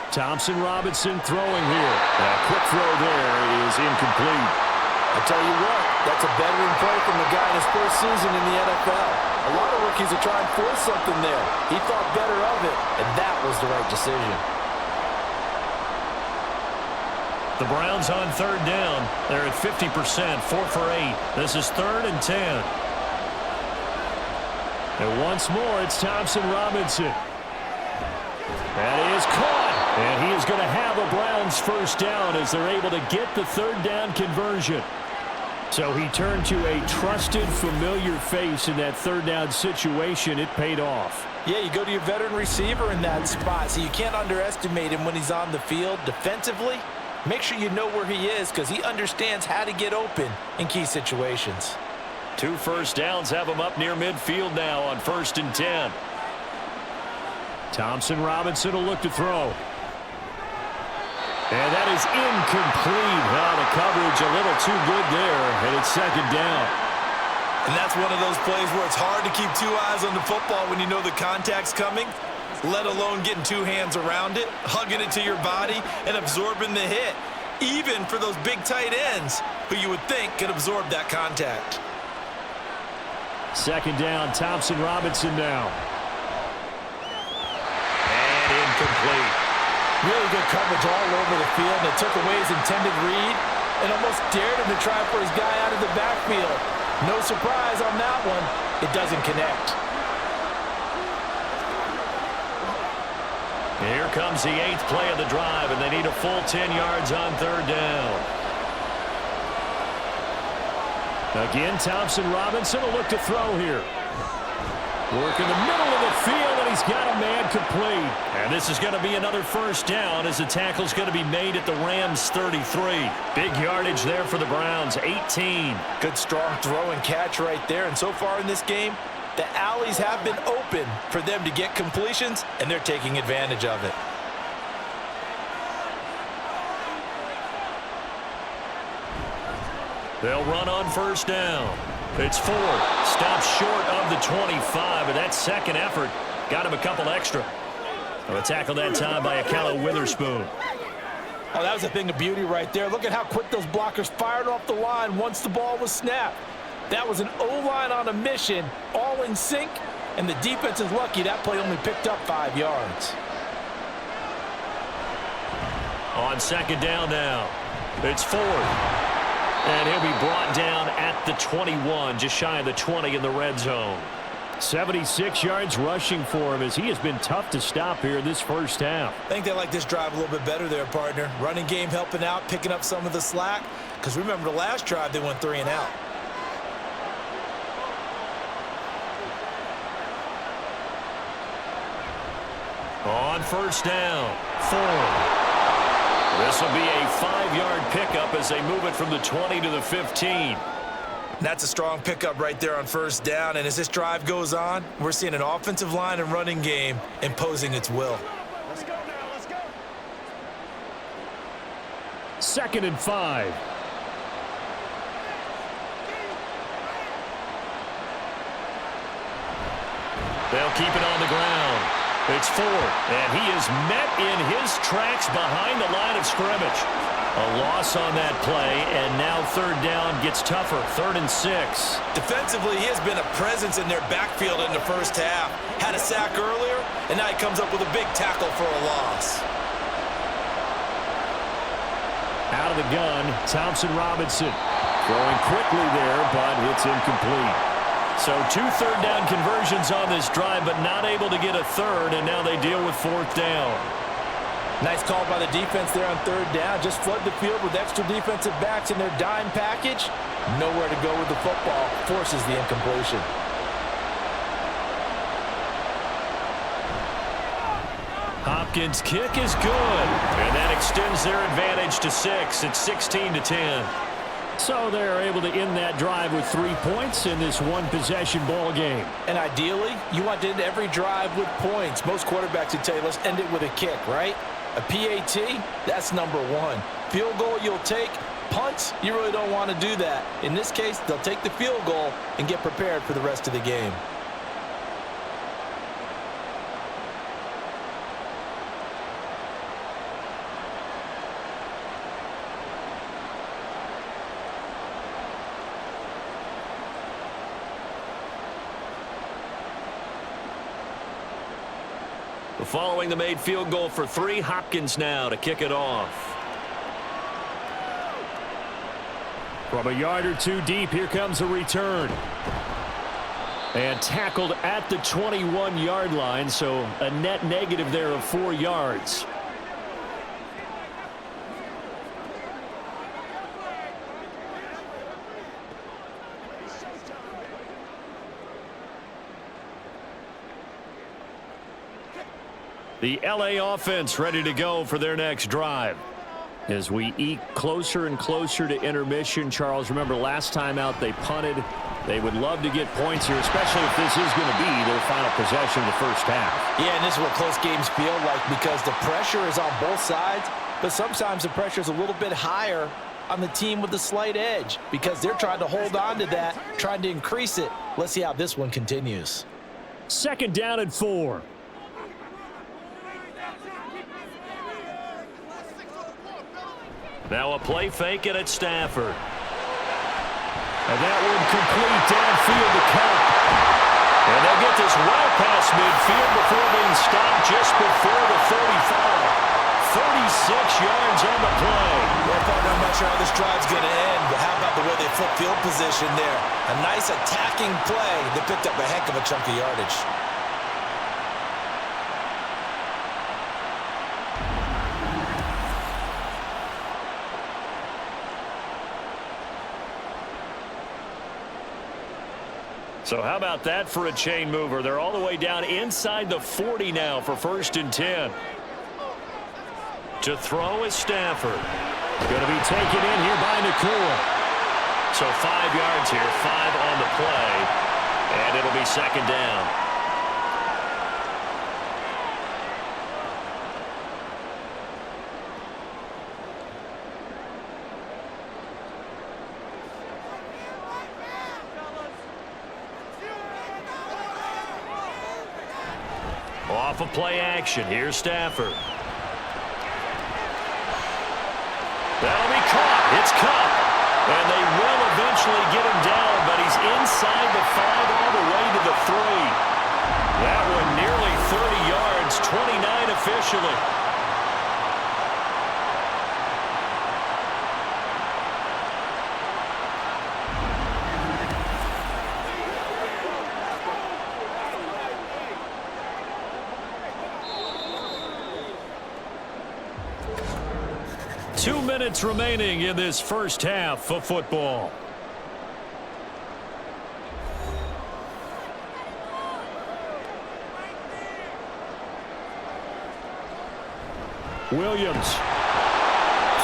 S4: Thompson Robinson throwing here. A quick throw there is incomplete.
S3: I tell you what, that's a veteran play from the guy in his first season in the NFL. A lot of rookies are trying to force something there. He thought better of it, and that was the right decision.
S2: The Browns on 3rd down. They're at 50%, 4 for 8. This is 3rd and 10.
S4: And once more, it's Thompson Robinson. That is caught. And he is going to have a Browns first down as they're able to get the 3rd down conversion. So he turned to a trusted, familiar face in that 3rd down situation. It paid off.
S3: Yeah, you go to your veteran receiver in that spot, so you can't underestimate him when he's on the field defensively. Make sure you know where he is because he understands how to get open in key situations.
S2: 2 first downs have him up near midfield now on 1st and 10.
S4: Thompson Robinson will look to throw. And that is incomplete. Well, the coverage a little too good there, and it's 2nd down.
S3: And that's one of those plays where it's hard to keep 2 eyes on the football when you know the contact's coming, let alone getting 2 hands around it, hugging it to your body, and absorbing the hit, even for those big tight ends who you would think could absorb that contact.
S4: 2nd down, Thompson Robinson now.
S2: And incomplete.
S3: Really good coverage all over the field, and it took away his intended read and almost dared him to try for his guy out of the backfield. No surprise on that one. It doesn't connect.
S2: Here comes the 8th play of the drive, and they need a full 10 yards on 3rd down.
S4: Again, Thompson Robinson will look to throw here. Work in the middle of the field, and he's got a man complete.
S2: And this is going to be another first down as the tackle's going to be made at the Rams' 33. Big yardage there for the Browns, 18.
S3: Good strong throw and catch right there. And so far in this game, the alleys have been open for them to get completions, and they're taking advantage of it.
S2: They'll run on first down. It's Ford. Stops short of the 25, but that second effort got him a couple extra. A tackle that time by Akello Witherspoon.
S3: Oh, that was a thing of beauty right there. Look at how quick those blockers fired off the line once the ball was snapped. That was an O-line on a mission, all in sync, and the defense is lucky that play only picked up 5 yards.
S2: On 2nd down now, it's Ford. And he'll be brought down at the 21, just shy of the 20 in the red zone.
S4: 76 yards rushing for him as he has been tough to stop here in this first half.
S3: I think they like this drive a little bit better there, partner. Running game helping out, picking up some of the slack. Because remember the last drive, they went 3 and out.
S2: On first down, Ford. This will be a 5-yard pickup as they move it from the 20 to the 15.
S3: That's a strong pickup right there on first down. And as this drive goes on, we're seeing an offensive line and running game imposing its will.
S5: Let's go now, let's go.
S4: 2nd and 5.
S2: They'll keep it on the ground. It's Ford, and he is met in his tracks behind the line of scrimmage. A loss on that play, and now 3rd down gets tougher, 3rd and 6.
S3: Defensively, he has been a presence in their backfield in the first half. Had a sack earlier, and now he comes up with a big tackle for a loss.
S4: Out of the gun, Thompson Robinson. Throwing quickly there, but it's incomplete.
S2: So 2 3rd down conversions on this drive, but not able to get a 3rd, and now they deal with 4th down.
S3: Nice call by the defense there on 3rd down. Just flood the field with extra defensive backs in their dime package. Nowhere to go with the football. Forces the incompletion.
S2: Hopkins' kick is good. And that extends their advantage to 6. It's 16-10.
S4: So they're able to end that drive with 3 points in this one-possession ball game.
S3: And ideally, you want to end every drive with points. Most quarterbacks would tell you, let's end it with a kick, right? A PAT, that's number 1. Field goal you'll take. Punts, you really don't want to do that. In this case, they'll take the field goal and get prepared for the rest of the game.
S2: Following the made field goal for 3, Hopkins now to kick it off.
S4: From a yard or 2 deep, here comes a return. And tackled at the 21-yard line, so a net negative there of 4 yards. The LA offense ready to go for their next drive. As we eke closer and closer to intermission, Charles, remember last time out they punted. They would love to get points here, especially if this is going to be their final possession of the first half.
S3: Yeah, and this is what close games feel like because the pressure is on both sides, but sometimes the pressure is a little bit higher on the team with the slight edge because they're trying to hold on to that, trying to increase it. Let's see how this one continues.
S4: 2nd down and 4.
S2: Now a play fake it at Stafford.
S4: And that one complete downfield to Cup.
S2: And they'll get this well past midfield before being stopped just before the 35. 36 yards on the play.
S3: Well, partner, I'm not sure how this drive's going to end, but how about the way they flip field position there? A nice attacking play that picked up a heck of a chunk of yardage.
S2: So how about that for a chain mover? They're all the way down inside the 40 now for 1st and 10. To throw is Stafford.
S4: Going to be taken in here by Nakua.
S2: So 5 yards here, 5 on the play, and it'll be 2nd down. Off of play action, here's Stafford. That'll be caught. It's Cup. And they will eventually get him down, but he's inside the 5 all the way to the 3. That one nearly 30 yards, 29 officially.
S4: Minutes remaining in this first half of football. Williams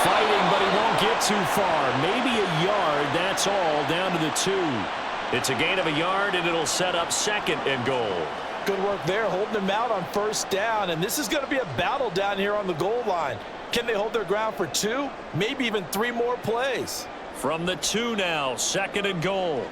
S4: fighting, but he won't get too far. Maybe a yard, that's all, down to the 2.
S2: It's a gain of a yard, and it'll set up 2nd and goal.
S3: Good work there, holding them out on 1st down, and this is going to be a battle down here on the goal line. Can they hold their ground for 2, maybe even 3 more plays?
S2: From the 2 now, 2nd and goal.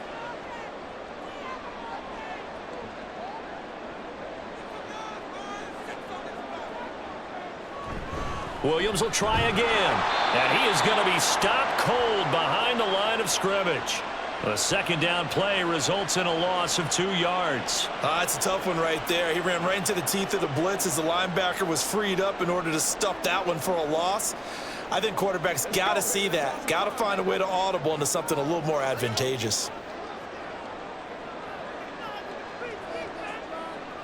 S2: Williams will try again, and he is going to be stopped cold behind the line of scrimmage. A 2nd down play results in a loss of 2 yards.
S3: It's a tough one right there. He ran right into the teeth of the blitz as the linebacker was freed up in order to stuff that one for a loss. I think quarterbacks got to see that. Got to find a way to audible into something a little more advantageous.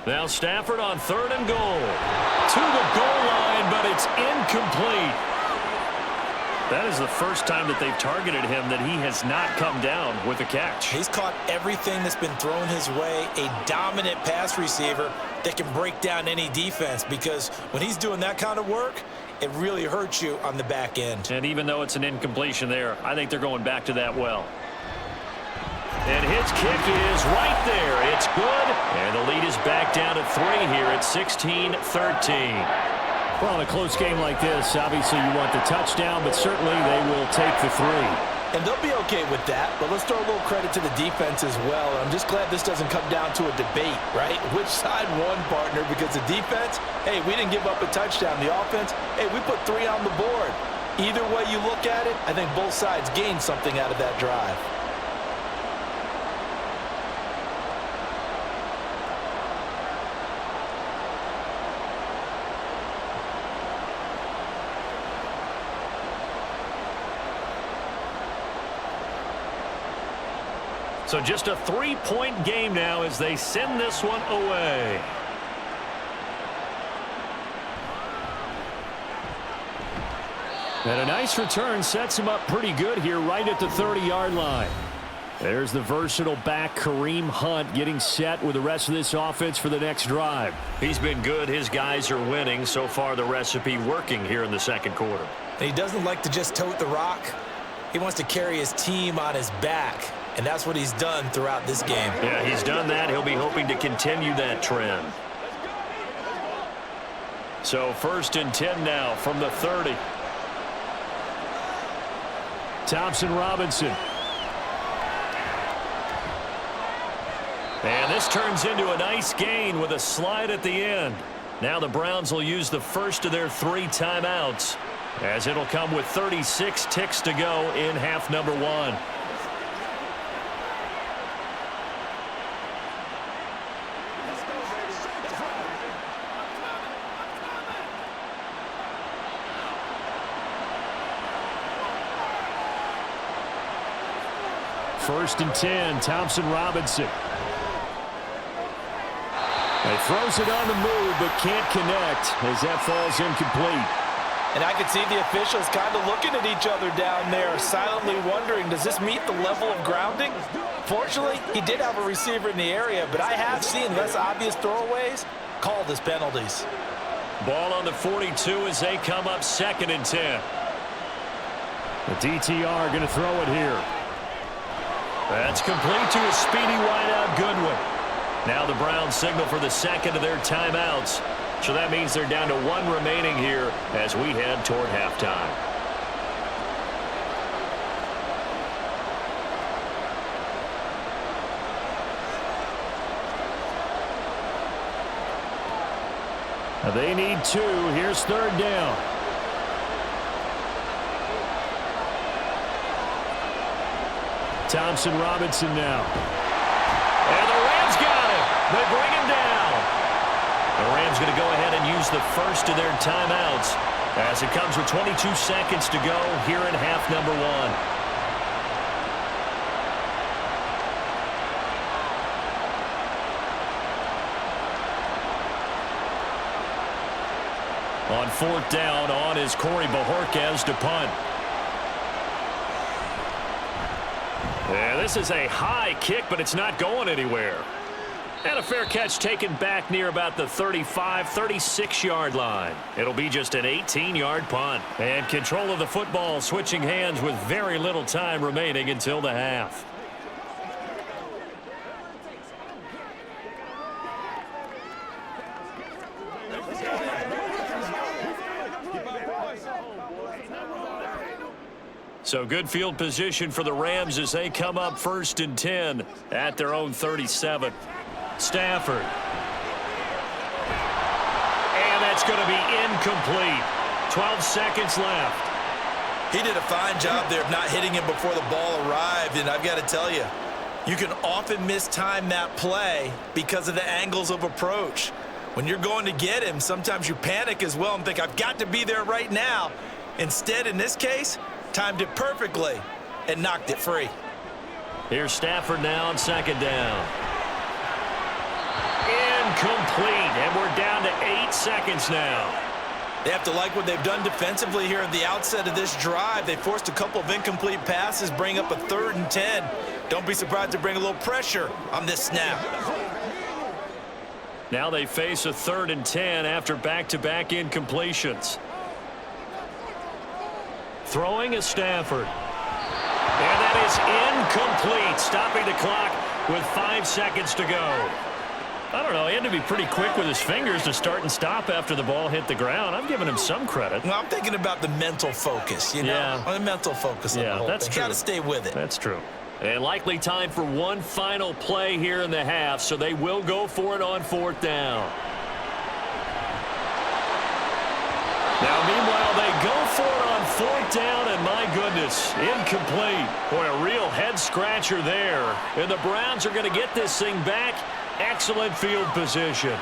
S2: Now Stafford on 3rd and goal. To the goal line, but it's incomplete.
S4: That is the first time that they've targeted him that he has not come down with a catch.
S3: He's caught everything that's been thrown his way, a dominant pass receiver that can break down any defense, because when he's doing that kind of work, it really hurts you on the back end.
S4: And even though it's an incompletion there, I think they're going back to that well. And his kick is right there. It's good. And the lead is back down to 3 here at 16-13. Well, in a close game like this, obviously you want the touchdown, but certainly they will take the 3.
S3: And they'll be okay with that, but let's throw a little credit to the defense as well. I'm just glad this doesn't come down to a debate, right? Which side won, partner? Because the defense, hey, we didn't give up a touchdown. The offense, hey, we put 3 on the board. Either way you look at it, I think both sides gained something out of that drive.
S4: So just a 3-point game now as they send this one away. And a nice return sets him up pretty good here right at the 30-yard line. There's the versatile back Kareem Hunt getting set with the rest of this offense for the next drive. He's been good. His guys are winning. So far the recipe working here in the second quarter.
S3: And he doesn't like to just tote the rock. He wants to carry his team on his back. And that's what he's done throughout this game.
S4: Yeah, he's done that. He'll be hoping to continue that trend. So 1st and 10 now from the 30. Thompson Robinson. And this turns into a nice gain with a slide at the end. Now the Browns will use the first of their 3 timeouts, as it'll come with 36 ticks to go in half number 1. First and 10, Thompson Robinson. He throws it on the move, but can't connect as that falls incomplete.
S3: And I could see the officials kind of looking at each other down there, silently wondering, does this meet the level of grounding? Fortunately, he did have a receiver in the area, but I have seen less obvious throwaways called as penalties.
S4: Ball on the 42 as they come up 2nd and 10. The DTR going to throw it here. That's complete to a speedy wideout Goodwin. Now the Browns signal for the 2nd of their timeouts. So that means they're down to 1 remaining here as we head toward halftime. They need 2. Here's 3rd down. Thompson Robinson now. And the Rams got him. They bring him down. The Rams going to go ahead and use the first of their timeouts as it comes with 22 seconds to go here in half number 1. On 4th down, on is Corey Bojorquez to punt. Yeah, this is a high kick, but it's not going anywhere. And a fair catch taken back near about the 35, 36-yard line. It'll be just an 18-yard punt. And control of the football switching hands with very little time remaining until the half. So good field position for the Rams as they come up 1st and 10 at their own 37. Stafford. And that's going to be incomplete. 12 seconds left.
S3: He did a fine job there of not hitting him before the ball arrived, and I've got to tell you, you can often mistime that play because of the angles of approach. When you're going to get him, sometimes you panic as well and think, I've got to be there right now. Instead, in this case, timed it perfectly and knocked it free.
S4: Here's Stafford now on 2nd down. Incomplete, and we're down to 8 seconds now.
S3: They have to like what they've done defensively here at the outset of this drive. They forced a couple of incomplete passes, bring up a 3rd and 10. Don't be surprised to bring a little pressure on this snap.
S2: Now they face a 3rd and 10 after back-to-back incompletions. Throwing is Stafford. And that is incomplete, stopping the clock with 5 seconds to go. I don't know, he had to be pretty quick with his fingers to start and stop after the ball hit the ground. I'm giving him some credit.
S3: Well, I'm thinking about the mental focus, you know?
S2: Yeah.
S3: The mental focus on the whole
S2: that's
S3: thing.
S2: true.
S3: Got to stay with it.
S2: That's true. And likely time for one final play here in the half, so they will go for it on 4th down. Now, meanwhile, they go for it on 4th down, and my goodness, incomplete. Boy, a real head-scratcher there. And the Browns are going to get this thing back. Excellent field position.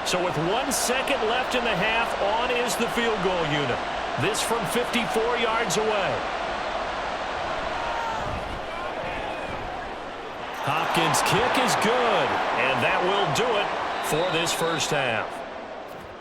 S2: So with 1 second left in the half, on is the field goal unit. This from 54 yards away. Hopkins' kick is good, and that will do it for this first half.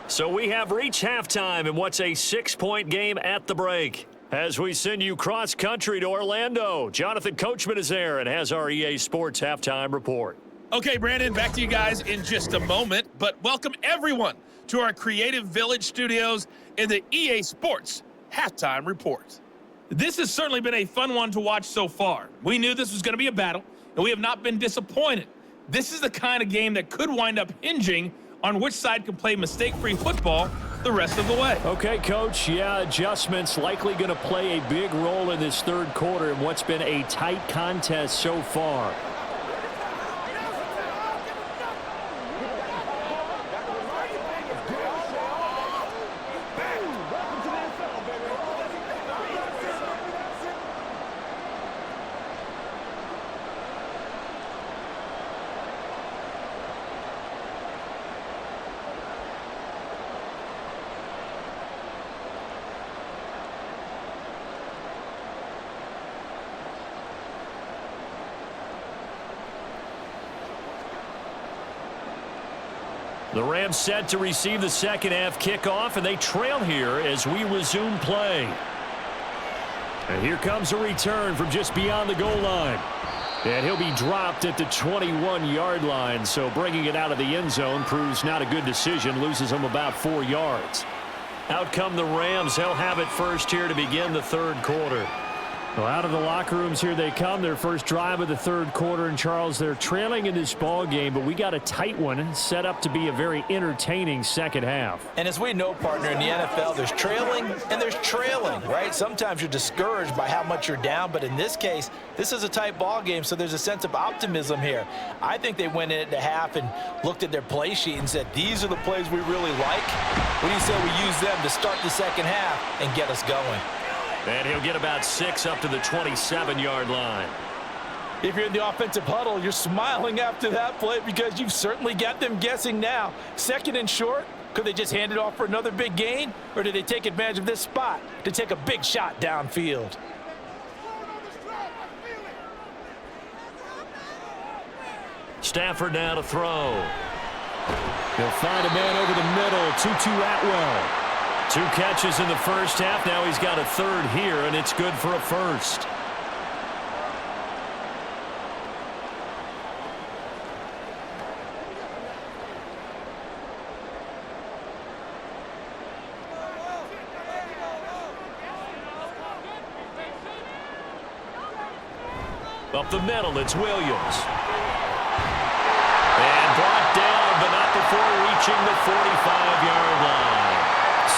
S2: So we have reached halftime in what's a 6-point game at the break. As we send you cross-country to Orlando, Jonathan Coachman is there and has our EA Sports halftime report.
S6: Okay, Brandon, back to you guys in just a moment, but welcome everyone to our Creative Village studios in the EA Sports halftime report. This has certainly been a fun one to watch so far. We knew this was going to be a battle, and we have not been disappointed. This is the kind of game that could wind up hinging on which side can play mistake-free football the rest of the way.
S4: Okay, Coach, yeah, adjustments likely going to play a big role in this 3rd quarter in what's been a tight contest so far. The Rams set to receive the second half kickoff, and they trail here as we resume play. And here comes a return from just beyond the goal line. And he'll be dropped at the 21-yard line, so bringing it out of the end zone proves not a good decision, loses him about 4 yards. Out come the Rams. They'll have it first here to begin the 3rd quarter. Well, out of the locker rooms here they come, their first drive of the 3rd quarter. And, Charles, they're trailing in this ball game, but we got a tight one set up to be a very entertaining second half.
S3: And as we know, partner, in the NFL, there's trailing and there's trailing, right? Sometimes you're discouraged by how much you're down, but in this case, this is a tight ball game, so there's a sense of optimism here. I think they went in at the half and looked at their play sheet and said, these are the plays we really like. What do you say we use them to start the second half and get us going?
S2: And he'll get about 6 up to the 27-yard line.
S3: If you're in the offensive huddle, you're smiling after that play because you've certainly got them guessing now. 2nd and short, could they just hand it off for another big gain? Or did they take advantage of this spot to take a big shot downfield?
S2: Stafford now to throw.
S4: He'll find a man over the middle, Tutu Atwell.
S2: 2 catches in the first half. Now he's got a 3rd here, and it's good for a first. Up the middle, it's Williams. And brought down, but not before reaching the 45-yard line.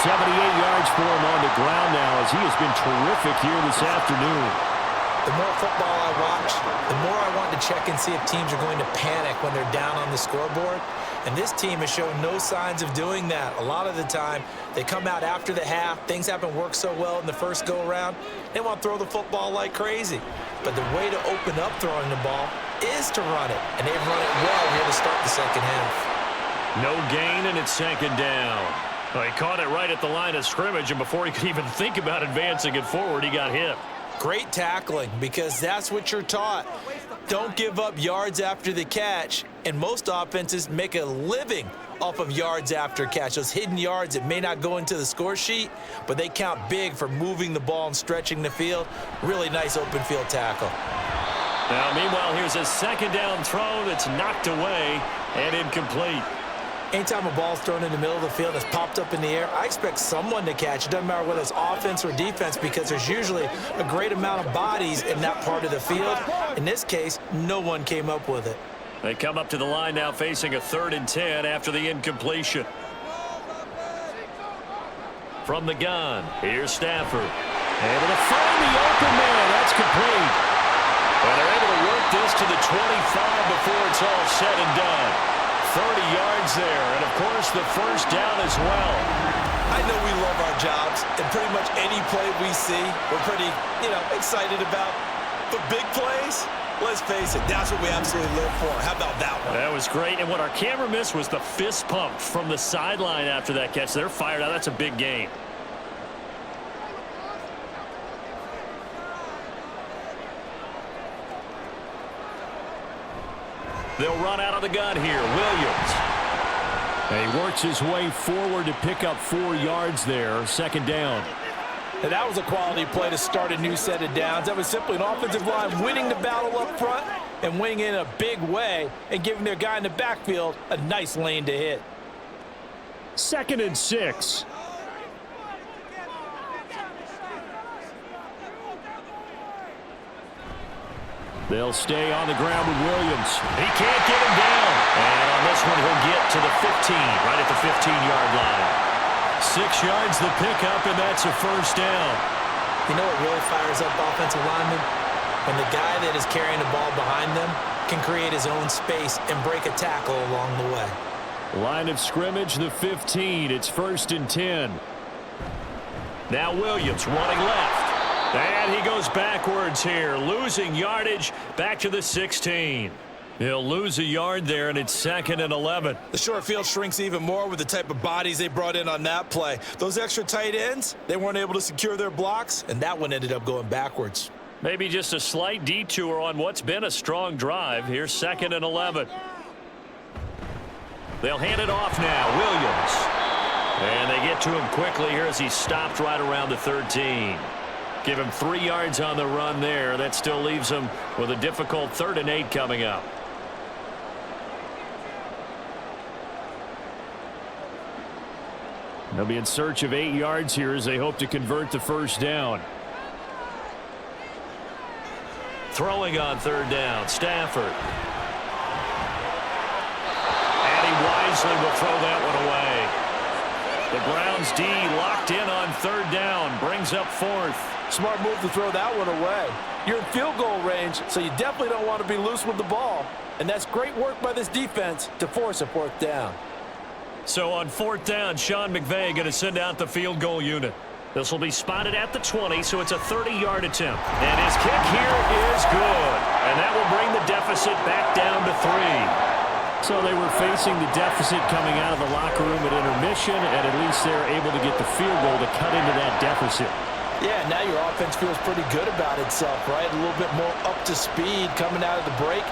S4: 78 yards for him on the ground now as he has been terrific here this afternoon.
S3: The more football I watch, the more I want to check and see if teams are going to panic when they're down on the scoreboard. And this team has shown no signs of doing that. A lot of the time, they come out after the half. Things haven't worked so well in the first go-around. They want to throw the football like crazy. But the way to open up throwing the ball is to run it. And they've run it well here to start the second half.
S2: No gain, and it's 2nd down. Well, he caught it right at the line of scrimmage, and before he could even think about advancing it forward, he got hit.
S3: Great tackling, because that's what you're taught. Don't give up yards after the catch, and most offenses make a living off of yards after catch. Those hidden yards that may not go into the score sheet, but they count big for moving the ball and stretching the field. Really nice open field tackle.
S2: Now, meanwhile, here's a second down throw that's knocked away and incomplete.
S3: Anytime a ball's thrown in the middle of the field that's popped up in the air, I expect someone to catch. It doesn't matter whether it's offense or defense, because there's usually a great amount of bodies in that part of the field. In this case, no one came up with it.
S2: They come up to the line now facing a 3rd and 10 after the incompletion. From the gun, here's Stafford. Able to find the open man. That's complete. And they're able to work this to the 25 before it's all said and done. 30 yards there, and of course the first down as well.
S3: I know we love our jobs, and pretty much any play we see, we're pretty, excited about. But big plays, let's face it, that's what we absolutely live for. How about that one?
S2: That was great, and what our camera missed was the fist pump from the sideline after that catch. They're fired out. That's a big gain. They'll run out of the gun here. Williams.
S4: And he works his way forward to pick up 4 yards there. 2nd down.
S3: And that was a quality play to start a new set of downs. That was simply an offensive line winning the battle up front and winning it in a big way and giving their guy in the backfield a nice lane to hit.
S4: 2nd and 6. They'll stay on the ground with Williams.
S2: He can't get him down. And on this one, he'll get to the 15, right at the 15-yard line.
S4: 6 yards the pickup, and that's a first down.
S3: You know what really fires up offensive linemen? When the guy that is carrying the ball behind them can create his own space and break a tackle along the way.
S4: Line of scrimmage, the 15. It's 1st and 10.
S2: Now Williams running left. And he goes backwards here, losing yardage back to the 16. He'll lose a yard there, and it's 2nd and 11.
S3: The short field shrinks even more with the type of bodies they brought in on that play. Those extra tight ends, they weren't able to secure their blocks, and that one ended up going backwards.
S2: Maybe just a slight detour on what's been a strong drive. Here's 2nd and 11. They'll hand it off now. Williams. And they get to him quickly here as he stopped right around the 13. Give him 3 yards on the run there. That still leaves him with a difficult 3rd and 8 coming up.
S4: They'll be in search of 8 yards here as they hope to convert the first down.
S2: Throwing on 3rd down, Stafford. And he wisely will throw that one away. The Browns D locked in on 3rd down, brings up 4th.
S3: Smart move to throw that one away. You're in field goal range, so you definitely don't want to be loose with the ball. And that's great work by this defense to force a 4th down.
S2: So on 4th down, Sean McVay going to send out the field goal unit. This will be spotted at the 20, so it's a 30-yard attempt. And his kick here is good. And that will bring the deficit back down to 3.
S4: So they were facing the deficit coming out of the locker room at intermission, and at least they're able to get the field goal to cut into that deficit.
S3: Yeah, now your offense feels pretty good about itself, right? A little bit more up to speed coming out of the break.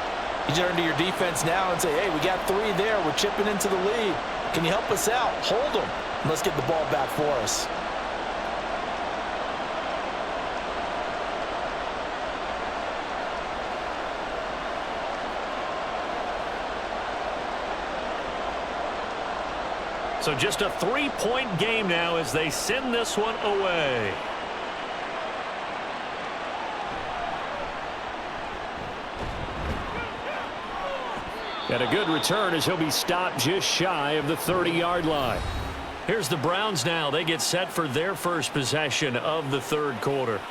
S3: You turn to your defense now and say, hey, we got 3 there. We're chipping into the lead. Can you help us out? Hold them. And let's get the ball back for us.
S2: So just a 3-point game now as they send this one away.
S4: And a good return as he'll be stopped just shy of the 30-yard line.
S2: Here's the Browns now. They get set for their first possession of the 3rd quarter.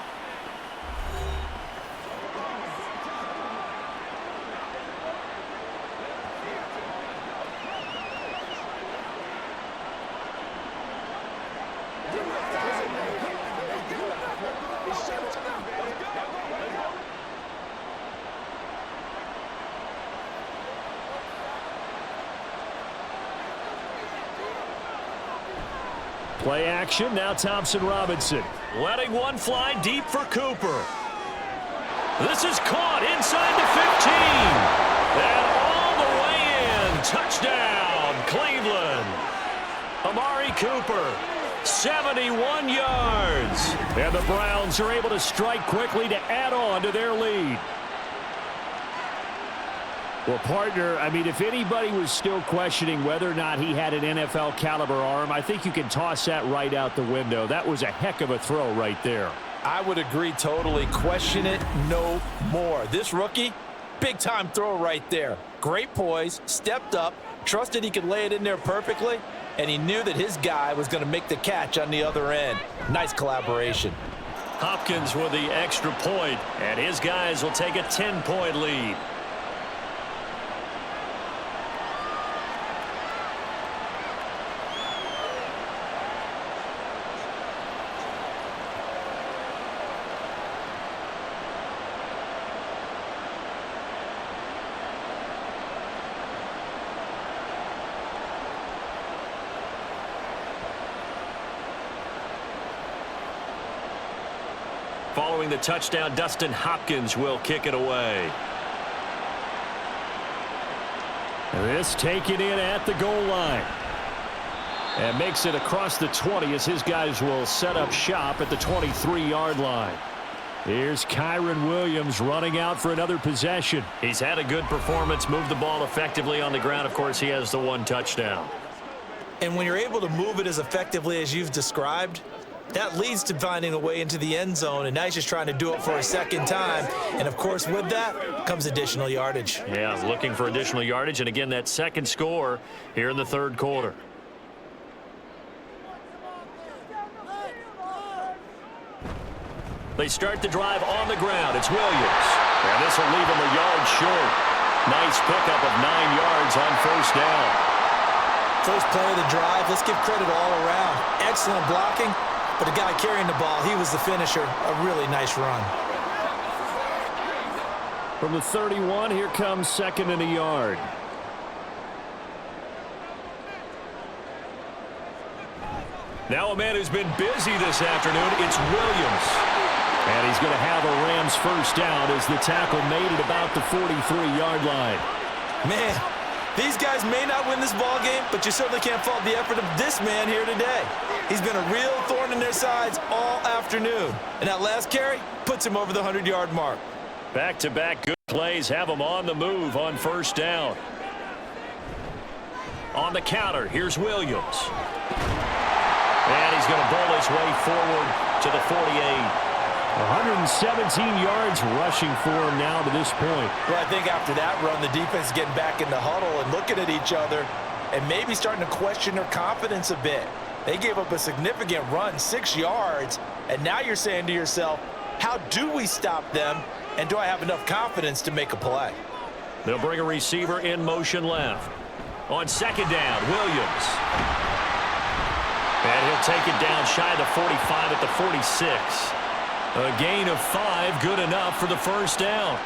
S4: Play action, now Thompson Robinson.
S2: Letting one fly deep for Cooper. This is caught inside the 15. And all the way in. Touchdown, Cleveland. Amari Cooper, 71 yards. And the Browns are able to strike quickly to add on to their lead.
S4: Well, partner, I mean, if anybody was still questioning whether or not he had an NFL caliber arm, I think you can toss that right out the window. That was a heck of a throw right there.
S3: I would agree totally. Question it no more. This rookie, big-time throw right there. Great poise, stepped up, trusted he could lay it in there perfectly, and he knew that his guy was going to make the catch on the other end. Nice collaboration.
S2: Hopkins with the extra point, and his guys will take a 10-point lead. Following the touchdown, Dustin Hopkins will kick it away.
S4: This taken in at the goal line. And makes it across the 20 as his guys will set up shop at the 23-yard line. Here's Kyren Williams running out for another possession.
S2: He's had a good performance, moved the ball effectively on the ground. Of course, he has the one touchdown.
S3: And when you're able to move it as effectively as you've described, that leads to finding a way into the end zone, and now he's just trying to do it for a second time. And, of course, with that comes additional yardage.
S2: Yeah, looking for additional yardage. And, again, that second score here in the third quarter. They start the drive on the ground. It's Williams. And this will leave him a yard short. Nice pickup of 9 yards on first down.
S3: First play of the drive, let's give credit all around. Excellent blocking. But the guy carrying the ball, he was the finisher. A really nice run.
S4: From the 31, here comes second and a yard.
S2: Now a man who's been busy this afternoon, it's Williams.
S4: And he's going to have a Rams first down as the tackle made it about the 43-yard line.
S3: Man, these guys may not win this ball game, but you certainly can't fault the effort of this man here today. He's been a real thorn in their sides all afternoon. And that last carry puts him over the 100-yard mark.
S2: Back-to-back good plays have him on the move on first down. On the counter, here's Williams. And he's going to bowl his way forward to the 48.
S4: 117 yards rushing for him now to this point.
S3: Well, I think after that run, the defense is getting back in the huddle and looking at each other and maybe starting to question their confidence a bit. They gave up a significant run, 6 yards, and now you're saying to yourself, how do we stop them, and do I have enough confidence to make a play?
S2: They'll bring a receiver in motion left. On second down, Williams. And he'll take it down shy of the 45 at the 46. A gain of 5, good enough for the first down.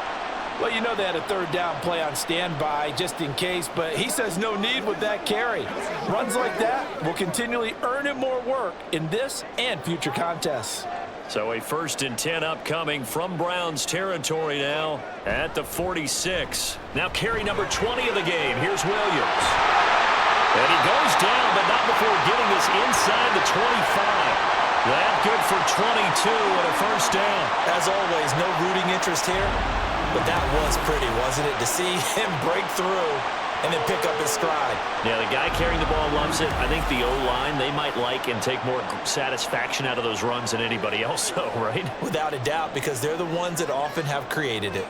S3: Well, you know they had a third down play on standby just in case, but he says no need with that carry. Runs like that will continually earn him more work in this and future contests.
S2: So a 1st and 10 upcoming from Browns territory now at the 46. Now carry number 20 of the game. Here's Williams. And he goes down, but not before getting this inside the 25. That good for 22 and a first down.
S3: As always, no rooting interest here, but that was pretty, wasn't it? To see him break through and then pick up his stride.
S2: Yeah, the guy carrying the ball loves it. I think the O-line, they might like and take more satisfaction out of those runs than anybody else, though, right?
S3: Without a doubt, because they're the ones that often have created it.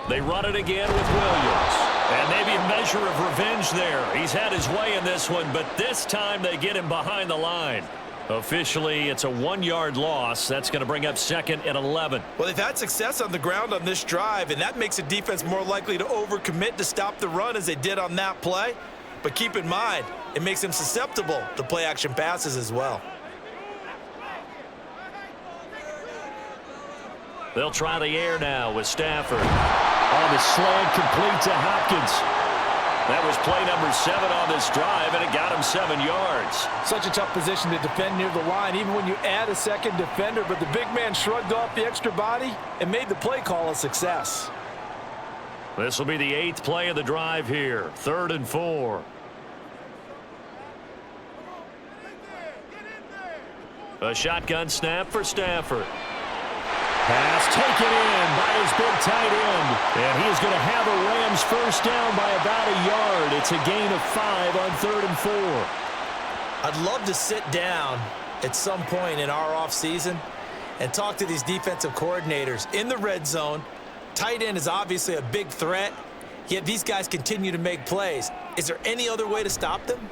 S2: They run it again with Williams. And maybe a measure of revenge there. He's had his way in this one, but this time they get him behind the line. Officially, it's a 1-yard loss. That's going to bring up 2nd and 11.
S3: Well, they've had success on the ground on this drive, and that makes a defense more likely to overcommit to stop the run as they did on that play. But keep in mind, it makes them susceptible to play-action passes as well.
S2: They'll try the air now with Stafford.
S4: On the slant, complete to Hopkins.
S2: That was play number 7 on this drive, and it got him 7 yards.
S3: Such a tough position to defend near the line, even when you add a second defender. But the big man shrugged off the extra body and made the play call a success.
S2: This will be the 8th play of the drive here. 3rd and 4. A shotgun snap for Stafford.
S4: Pass taken in by his big tight end. And he is going to have a Rams first down by about a yard. It's a gain of 5 on 3rd and 4.
S3: I'd love to sit down at some point in our offseason and talk to these defensive coordinators. In the red zone, tight end is obviously a big threat, yet these guys continue to make plays. Is there any other way to stop them?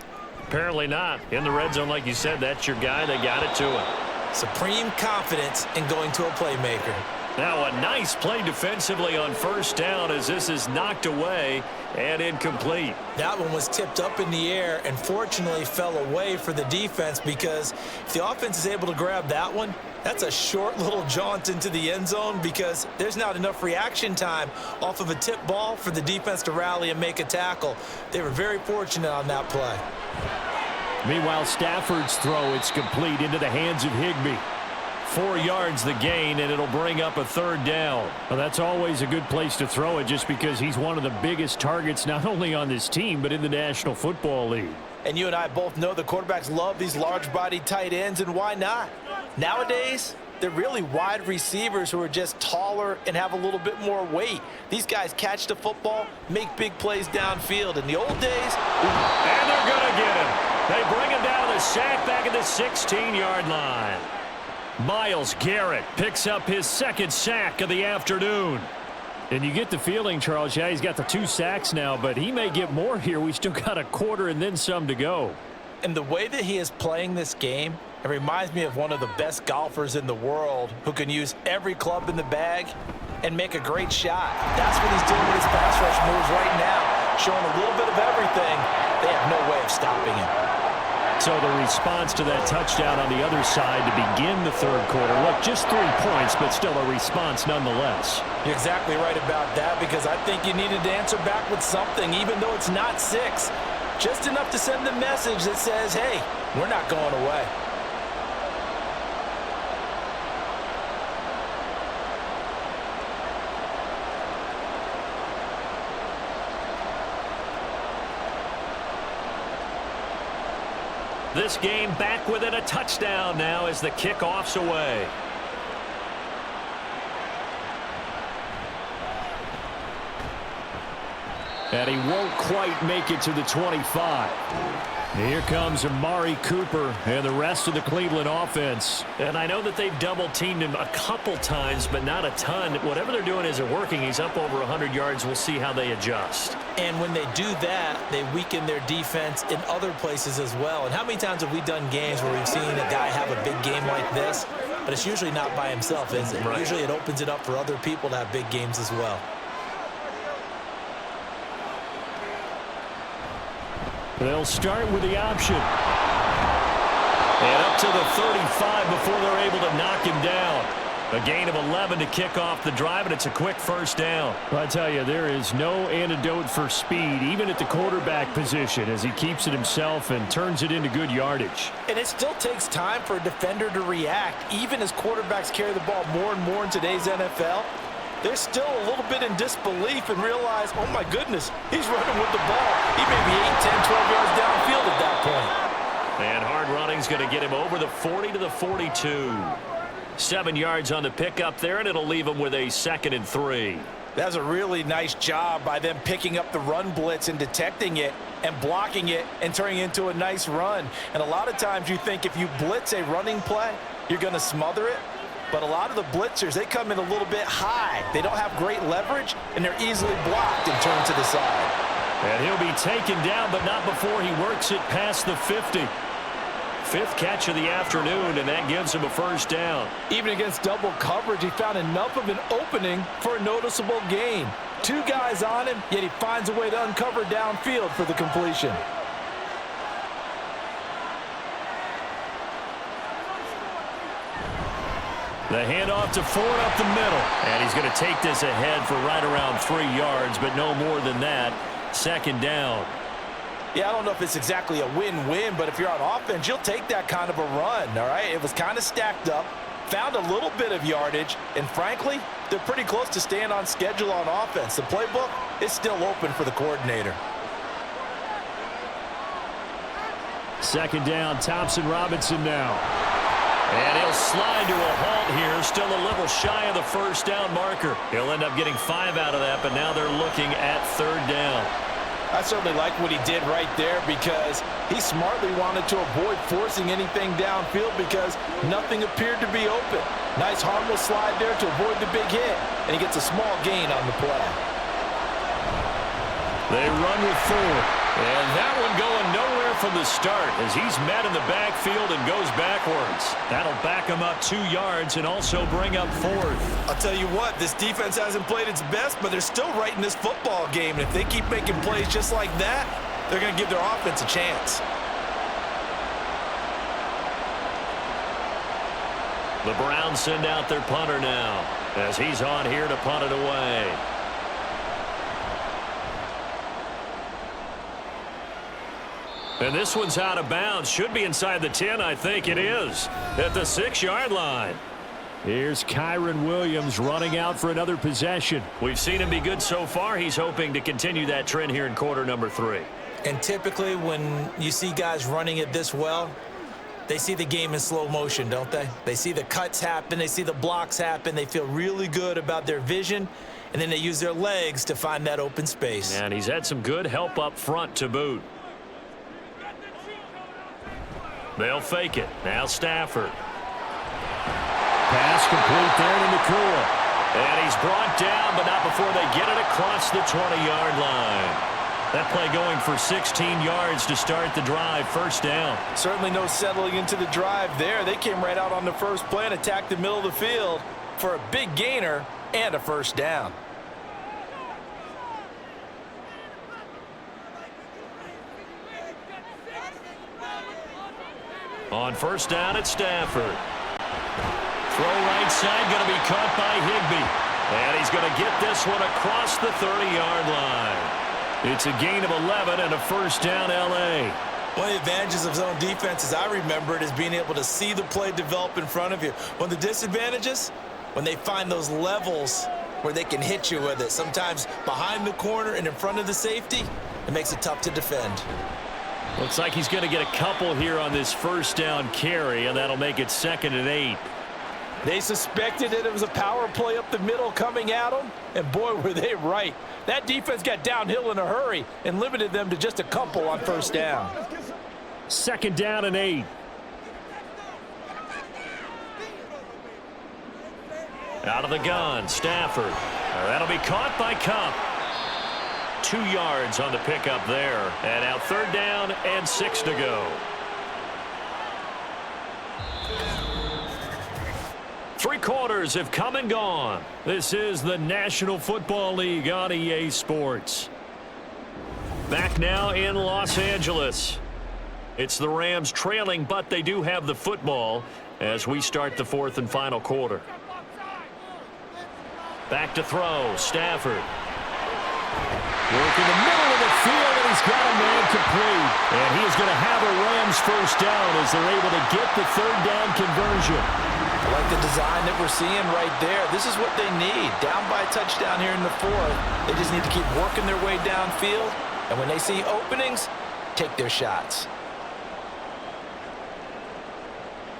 S2: Apparently not. In the red zone, like you said, that's your guy. They got it to him.
S3: Supreme confidence in going to a playmaker.
S2: Now a nice play defensively on first down as this is knocked away and incomplete.
S3: That one was tipped up in the air and fortunately fell away for the defense, because if the offense is able to grab that one, that's a short little jaunt into the end zone, because there's not enough reaction time off of a tip ball for the defense to rally and make a tackle. They were very fortunate on that play.
S4: Meanwhile, Stafford's throw, it's complete into the hands of Higbee.
S2: 4 yards the gain, and it'll bring up a 3rd down.
S4: Well, that's always a good place to throw it, just because he's one of the biggest targets not only on this team but in the National Football League.
S3: And you and I both know the quarterbacks love these large-bodied tight ends, and why not? Nowadays, they're really wide receivers who are just taller and have a little bit more weight. These guys catch the football, make big plays downfield. In the old days...
S2: And they're going to get him. They bring him down the sack back at the 16-yard line. Myles Garrett picks up his 2nd sack of the afternoon.
S4: And you get the feeling, Charles, yeah, he's got the 2 sacks now, but he may get more here. We still got a quarter and then some to go.
S3: And the way that he is playing this game, it reminds me of one of the best golfers in the world who can use every club in the bag and make a great shot. That's what he's doing with his pass rush moves right now, showing a little bit of everything. They have no way of stopping him.
S4: So the response to that touchdown on the other side to begin the 3rd quarter. Look, just 3 points, but still a response nonetheless.
S3: You're exactly right about that, because I think you needed to answer back with something, even though it's not 6. Just enough to send the message that says, hey, we're not going away.
S2: This game back within a touchdown now as the kickoff's away.
S4: And he won't quite make it to the 25. Here comes Amari Cooper and the rest of the Cleveland offense.
S2: And I know that they've double-teamed him a couple times, but not a ton. Whatever they're doing isn't working. He's up over 100 yards. We'll see how they adjust.
S3: And when they do that, they weaken their defense in other places as well. And how many times have we done games where we've seen a guy have a big game like this? But it's usually not by himself, is it?
S2: Right.
S3: Usually it opens it up for other people to have big games as well.
S4: They'll start with the option.
S2: And up to the 35 before they're able to knock him down. A gain of 11 to kick off the drive, and it's a quick first down.
S4: I tell you, there is no antidote for speed, even at the quarterback position, as he keeps it himself and turns it into good yardage.
S3: And it still takes time for a defender to react. Even as quarterbacks carry the ball more and more in today's NFL, they're still a little bit in disbelief and realize, oh my goodness, he's running with the ball. He may be 8, 10, 12 yards downfield at that point.
S2: And hard running's going to get him over the 40 to the 42. 7 yards on the pickup there, and it'll leave him with a 2nd and 3.
S3: That's a really nice job by them picking up the run blitz and detecting it and blocking it and turning it into a nice run. And a lot of times you think if you blitz a running play, you're going to smother it. But a lot of the blitzers, they come in a little bit high. They don't have great leverage, and they're easily blocked and turned to the side.
S2: And he'll be taken down, but not before he works it past the 50. 5th catch of the afternoon, and that gives him a first down.
S3: Even against double coverage, he found enough of an opening for a noticeable gain. 2 guys on him, yet he finds a way to uncover downfield for the completion.
S2: The handoff to Ford up the middle. And he's going to take this ahead for right around 3 yards, but no more than that. second down.
S3: Yeah, I don't know if it's exactly a win-win, but if you're on offense, you'll take that kind of a run, all right? It was kind of stacked up, found a little bit of yardage, and frankly, they're pretty close to staying on schedule on offense. The playbook is still open for the coordinator.
S4: Second down, Thompson Robinson now.
S2: And he'll slide to a halt here, still a little shy of the first down marker. He'll end up getting 5 out of that, but now they're looking at third down.
S3: I certainly like what he did right there because he smartly wanted to avoid forcing anything downfield because nothing appeared to be open. Nice harmless slide there to avoid the big hit, and he gets a small gain on the play.
S2: They run with 4. And that one going nowhere from the start as he's met in the backfield and goes backwards. That'll back him up 2 yards and also bring up 4th.
S3: I'll tell you what, this defense hasn't played its best, but they're still right in this football game. And if they keep making plays just like that, they're going to give their offense a chance.
S2: The Browns send out their punter now as he's on here to punt it away. And this one's out of bounds. Should be inside the 10, I think it is. At the 6-yard line.
S4: Here's Kyren Williams running out for another possession.
S2: We've seen him be good so far. He's hoping to continue that trend here in quarter number 3.
S3: And typically when you see guys running it this well, they see the game in slow motion, don't they? They see the cuts happen. They see the blocks happen. They feel really good about their vision. And then they use their legs to find that open space.
S2: And he's had some good help up front to boot. They'll fake it. Now Stafford.
S4: Pass complete there to Nakua.
S2: And he's brought down, but not before they get it across the 20-yard line. That play going for 16 yards to start the drive. First down.
S3: Certainly no settling into the drive there. They came right out on the first play and attacked the middle of the field for a big gainer and a first down.
S2: On first down at Stafford. Throw right side, going to be caught by Higbee. And he's going to get this one across the 30-yard line. It's a gain of 11 and a first down, L.A.
S3: One of the advantages of zone defense, as I remember it, is being able to see the play develop in front of you. One of the disadvantages, when they find those levels where they can hit you with it, sometimes behind the corner and in front of the safety, it makes it tough to defend.
S2: Looks like he's going to get a couple here on this first down carry, and that'll make it 2nd and 8.
S3: They suspected that it was a power play up the middle coming at them, and boy, were they right. That defense got downhill in a hurry and limited them to just a couple on first down.
S4: 2nd down and 8.
S2: Out of the gun, Stafford. That'll be caught by Kupp. 2 yards on the pickup there. And now 3rd down and 6 to go. 3 quarters have come and gone. This is the National Football League on EA Sports. Back now in Los Angeles. It's the Rams trailing, but they do have the football as we start the 4th and final quarter. Back to throw, Stafford.
S4: Work in the middle of the field, and he's got a man complete. And he is going to have a Rams first down as they're able to get the 3rd down conversion.
S3: I like the design that we're seeing right there. This is what they need. Down by a touchdown here in the 4th. They just need to keep working their way downfield. And when they see openings, take their shots.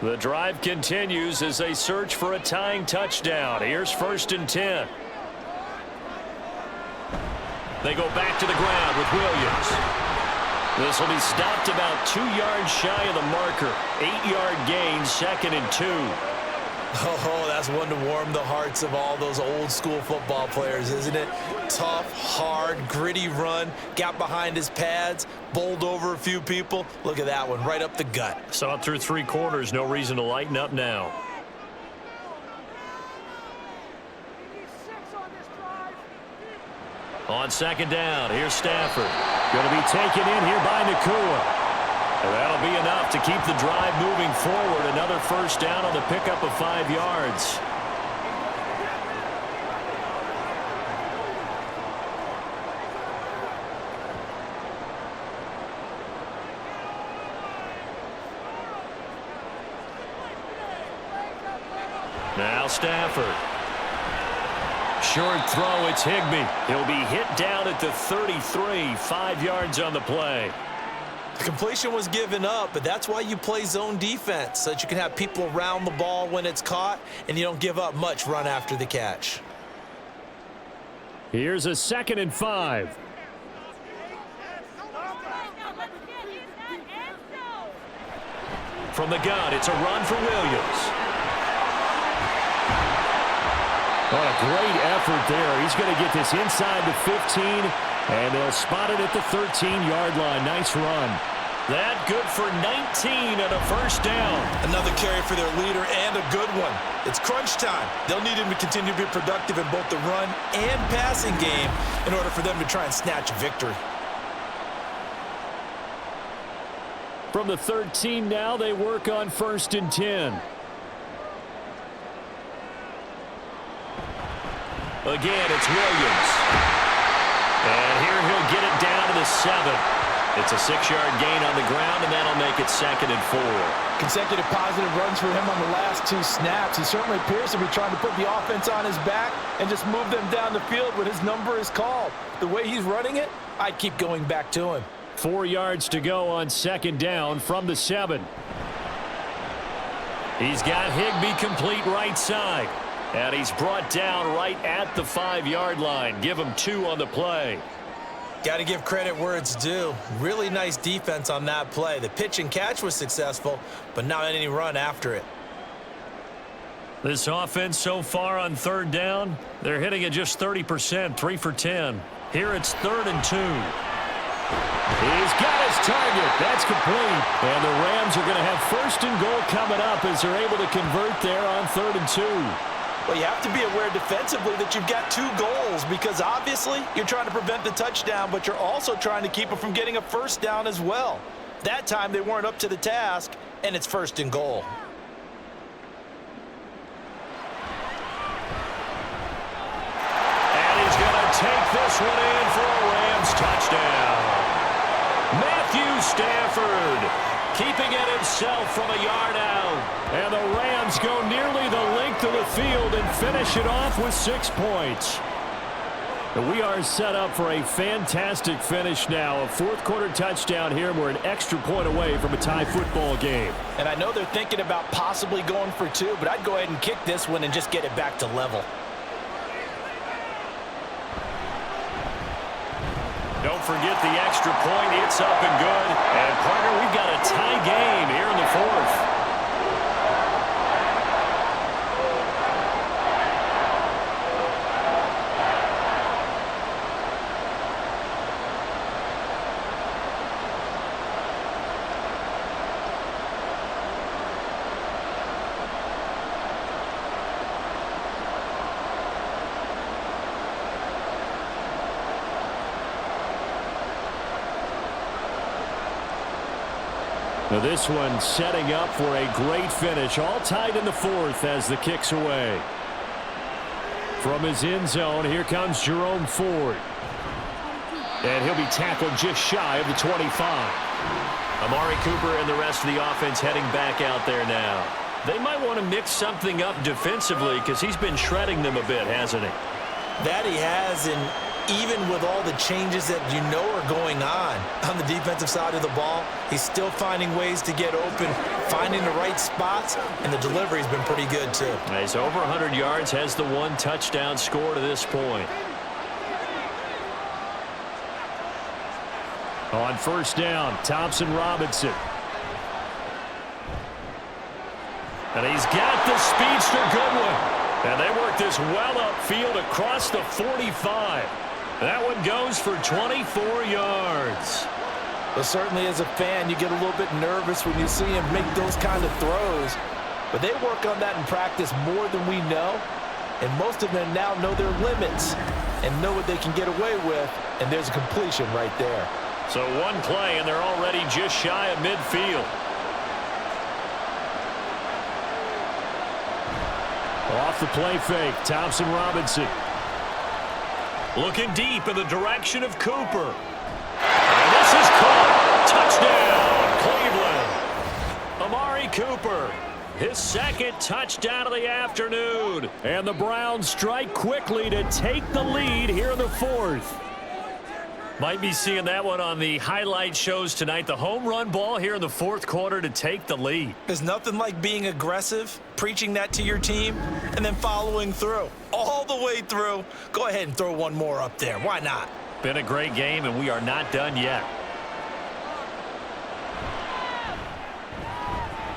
S2: The drive continues as they search for a tying touchdown. Here's 1st and 10. They go back to the ground with Williams. This will be stopped about 2 yards shy of the marker. 8-yard gain, 2nd and 2.
S3: Oh, that's one to warm the hearts of all those old school football players, isn't it? Tough, hard, gritty run. Got behind his pads, bowled over a few people. Look at that one, right up the gut.
S2: Saw it through 3 quarters. No reason to lighten up now. On 2nd down, here's Stafford.
S4: Going to be taken in here by Nakua.
S2: And that'll be enough to keep the drive moving forward. Another first down on the pickup of 5 yards. Now Stafford. Short throw, it's Higbee. He'll be hit down at the 33, 5 yards on the play.
S3: The completion was given up, but that's why you play zone defense, so that you can have people around the ball when it's caught, and you don't give up much run after the catch.
S4: Here's a 2nd and 5.
S2: From the gun, it's a run for Williams.
S4: What a great effort there. He's going to get this inside the 15, and they'll spot it at the 13-yard line. Nice run.
S2: That good for 19 and a first down.
S3: Another carry for their leader and a good one. It's crunch time. They'll need him to continue to be productive in both the run and passing game in order for them to try and snatch a victory.
S4: From the 13 now, they work on 1st and 10.
S2: Again, it's Williams. And here he'll get it down to the 7. It's a 6-yard gain on the ground, and that'll make it 2nd and 4.
S3: Consecutive positive runs for him on the last 2 snaps. He certainly appears to be trying to put the offense on his back and just move them down the field when his number is called. The way he's running it, I'd keep going back to him.
S4: 4 yards to go on 2nd down from the 7.
S2: He's got Higbee complete right side. And he's brought down right at the 5-yard line. Give him 2 on the play.
S3: Got to give credit where it's due. Really nice defense on that play. The pitch and catch was successful, but not any run after it.
S2: This offense so far on 3rd down, they're hitting it just 30%, 3 for 10. Here it's 3rd and 2.
S4: He's got his target. That's complete. And the Rams are going to have 1st and goal coming up as they're able to convert there on 3rd and 2.
S3: Well, you have to be aware defensively that you've got 2 goals because obviously you're trying to prevent the touchdown, but you're also trying to keep it from getting a 1st down as well. That time they weren't up to the task, and it's 1st and goal.
S2: And he's going to take this one in for a Rams touchdown. Matthew Stafford keeping it himself from a yard out.
S4: And the Rams go nearly the length of the field and finish it off with 6 points. We are set up for a fantastic finish now. A 4th quarter touchdown here. We're an extra point away from a tie football game.
S3: And I know they're thinking about possibly going for 2, but I'd go ahead and kick this one and just get it back to level.
S2: Don't forget the extra point. It's up and good. And, partner, we've got a tie game here in the 4th.
S4: Now this one setting up for a great finish. All tied in the 4th as the kick's away. From his end zone, here comes Jerome Ford. And he'll be tackled just shy of the 25.
S2: Amari Cooper and the rest of the offense heading back out there now. They might want to mix something up defensively because he's been shredding them a bit, hasn't he?
S3: That he has, and even with all the changes that you know are going on the defensive side of the ball, he's still finding ways to get open, finding the right spots, and the delivery's been pretty good too.
S2: He's over 100 yards, has the 1 touchdown score to this point.
S4: On 1st down, Thompson Robinson.
S2: And he's got the speedster Goodwin. And they work this well upfield across the 45. That one goes for 24 yards.
S3: Well, certainly as a fan, you get a little bit nervous when you see him make those kind of throws. But they work on that in practice more than we know. And most of them now know their limits and know what they can get away with. And there's a completion right there.
S2: So 1 play, and they're already just shy of midfield.
S4: Off the play fake, Thompson Robinson.
S2: Looking deep in the direction of Cooper. And this is caught. Touchdown, Cleveland. Amari Cooper his second touchdown of the afternoon.
S4: And the Browns strike quickly to take the lead here in the fourth.
S2: Might be seeing that one on the highlight shows tonight. The home run ball here in the fourth quarter to take the lead.
S3: There's nothing like being aggressive, preaching that to your team, and then following through. All the way through. Go ahead and throw one more up there. Why not?
S2: Been a great game, and we are not done yet.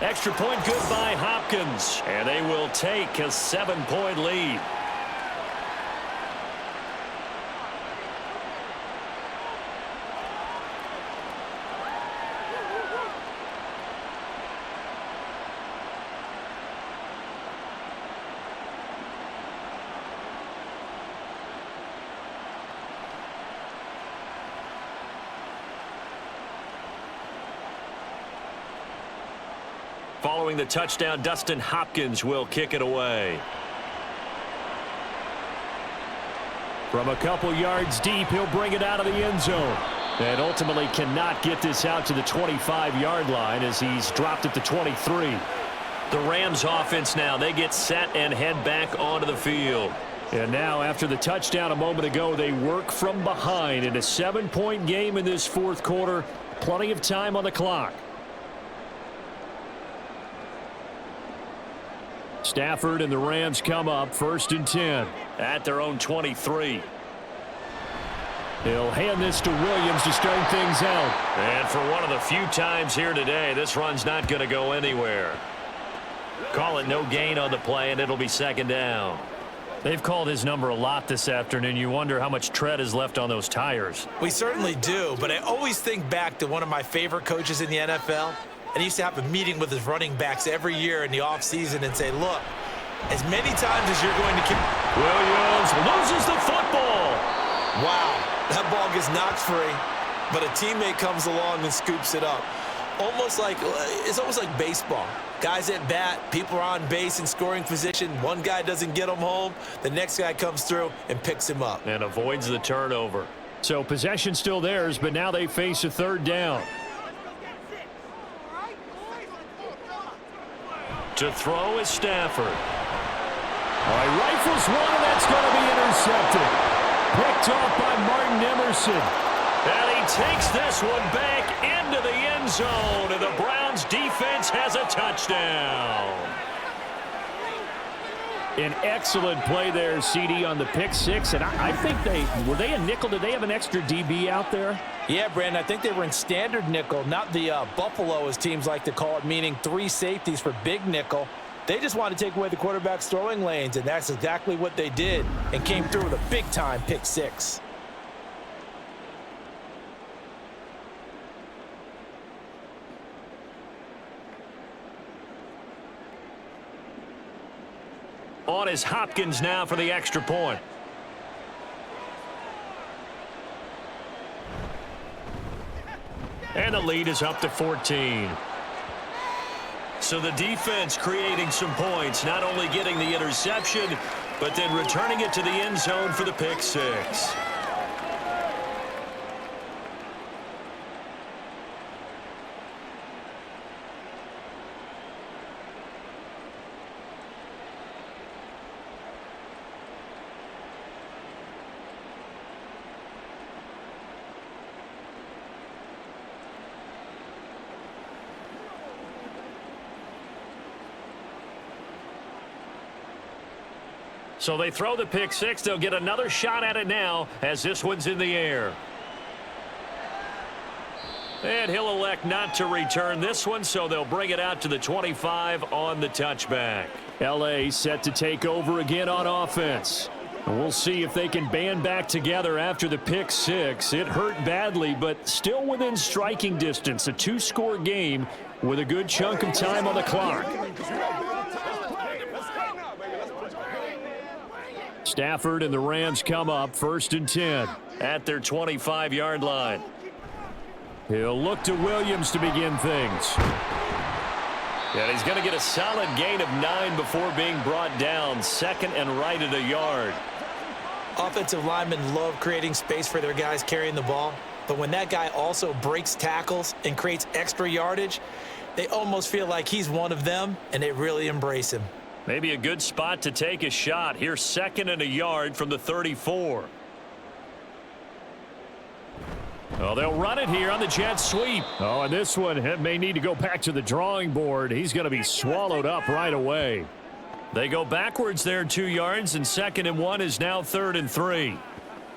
S2: Extra point good by Hopkins, and they will take a 7-point lead. Following the touchdown, Dustin Hopkins will kick it away.
S4: From a couple yards deep, he'll bring it out of the end zone. And ultimately cannot get this out to the 25-yard line as he's dropped at the 23.
S2: The Rams offense now, they get set and head back onto the field.
S4: And now after the touchdown a moment ago, they work from behind in a 7-point game in this fourth quarter. Plenty of time on the clock. Stafford and the Rams come up 1st and 10.
S2: At their own 23.
S4: He'll hand this to Williams to start things out.
S2: And for one of the few times here today, this run's not going to go anywhere. Call it no gain on the play, and it'll be 2nd down.
S4: They've called his number a lot this afternoon. You wonder how much tread is left on those tires.
S3: We certainly do, but I always think back to one of my favorite coaches in the NFL. And he used to have a meeting with his running backs every year in the offseason and say, look, as many times as you're going to kick.
S2: Williams loses the football.
S3: Wow, that ball gets knocked free, but a teammate comes along and scoops it up. It's almost like baseball. Guys at bat, people are on base in scoring position. One guy doesn't get him home. The next guy comes through and picks him up.
S2: And avoids the turnover.
S4: So possession still theirs, but now they face a 3rd down.
S2: To throw is Stafford.
S4: Rifles one, and that's going to be intercepted. Picked off by Martin Emerson.
S2: And he takes this one back into the end zone, and the Browns defense has a touchdown.
S4: An excellent play there, CD, on the pick six. And I think were they a nickel? Did they have an extra DB out there?
S3: Yeah, Brandon, I think they were in standard nickel, not the Buffalo, as teams like to call it, meaning 3 safeties for big nickel. They just wanted to take away the quarterback's throwing lanes, and that's exactly what they did and came through with a big-time pick six.
S2: On is Hopkins now for the extra point. And the lead is up to 14. So the defense creating some points, not only getting the interception, but then returning it to the end zone for the pick six. So they throw the pick six. They'll get another shot at it now as this one's in the air. And he'll elect not to return this one, so they'll bring it out to the 25 on the touchback.
S4: L.A. set to take over again on offense. And we'll see if they can band back together after the pick six. It hurt badly, but still within striking distance. A 2-score game with a good chunk of time on the clock. Stafford and the Rams come up 1st and 10.
S2: At their 25-yard line.
S4: He'll look to Williams to begin things.
S2: And he's going to get a solid gain of 9 before being brought down. 2nd and right at a yard.
S3: Offensive linemen love creating space for their guys carrying the ball. But when that guy also breaks tackles and creates extra yardage, They almost feel like he's one of them, and they really embrace him.
S2: Maybe a good spot to take a shot. Here's 2nd and a yard from the 34. Oh, they'll run it here on the jet sweep.
S4: Oh, and this one may need to go back to the drawing board. He's going to be swallowed up right away.
S2: They go backwards there 2 yards, and 2nd and 1 is now 3rd and 3.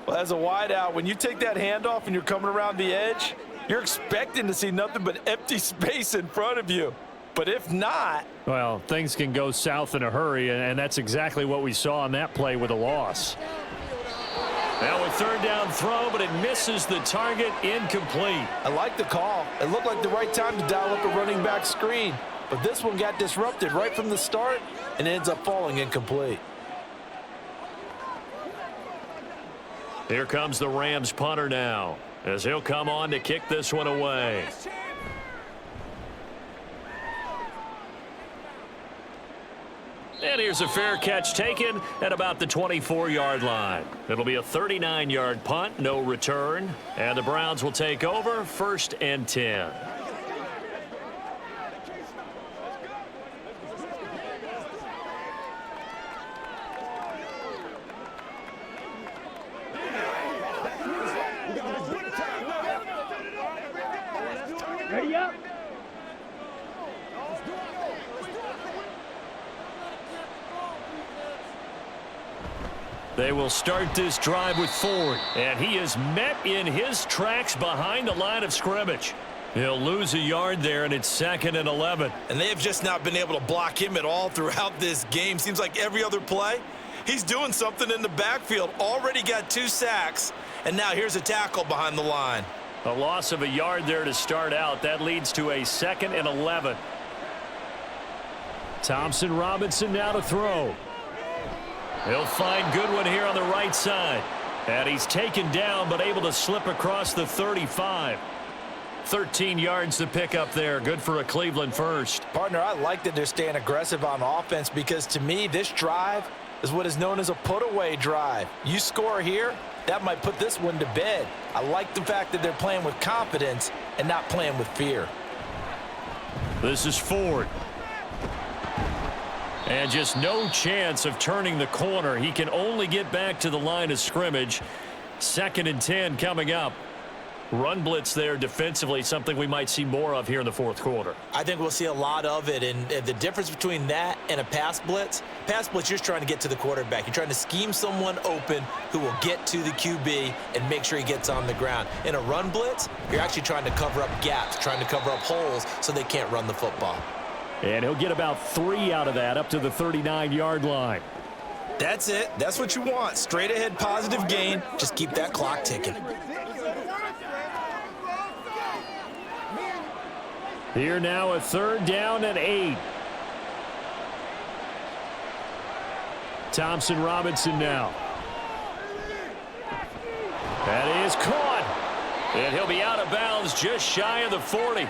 S3: Well, as a wideout, when you take that handoff and you're coming around the edge, you're expecting to see nothing but empty space in front of you. But if not...
S4: Well, things can go south in a hurry, and that's exactly what we saw on that play with a loss.
S2: Now a 3rd down throw, but it misses the target, incomplete.
S3: I like the call. It looked like the right time to dial up a running back screen. But this one got disrupted right from the start and ends up falling incomplete.
S2: Here comes the Rams punter now, as he'll come on to kick this one away. And here's a fair catch taken at about the 24-yard line. It'll be a 39-yard punt, no return. And the Browns will take over, 1st and 10.
S5: Ready up.
S2: They will start this drive with Ford, and he is met in his tracks behind the line of scrimmage. He'll lose a yard there, and it's 2nd and 11.
S3: And they have just not been able to block him at all throughout this game. Seems like every other play, he's doing something in the backfield. Already got 2 sacks, and now here's a tackle behind the line.
S2: A loss of a yard there to start out. That leads to a 2nd and 11.
S4: Thompson Robinson now to throw.
S2: He'll find Goodwin here on the right side. And he's taken down, but able to slip across the 35. 13 yards to pick up there. Good for a Cleveland first.
S3: Partner, I like that they're staying aggressive on offense because to me, this drive is what is known as a put-away drive. You score here, that might put this one to bed. I like the fact that they're playing with confidence and not playing with fear.
S2: This is Ford. And just no chance of turning the corner. He can only get back to the line of scrimmage. 2nd and 10 coming up. Run blitz there defensively, something we might see more of here in the 4th quarter.
S3: I think we'll see a lot of it, and the difference between that and a pass blitz, you're just trying to get to the quarterback. You're trying to scheme someone open who will get to the QB and make sure he gets on the ground. In a run blitz, you're actually trying to cover up gaps, trying to cover up holes so they can't run the football.
S4: And he'll get about 3 out of that up to the 39-yard line.
S3: That's it. That's what you want. Straight ahead positive gain. Just keep that clock ticking.
S4: Here now a 3rd down and 8. Thompson Robinson now.
S2: That is caught. And he'll be out of bounds just shy of the 40.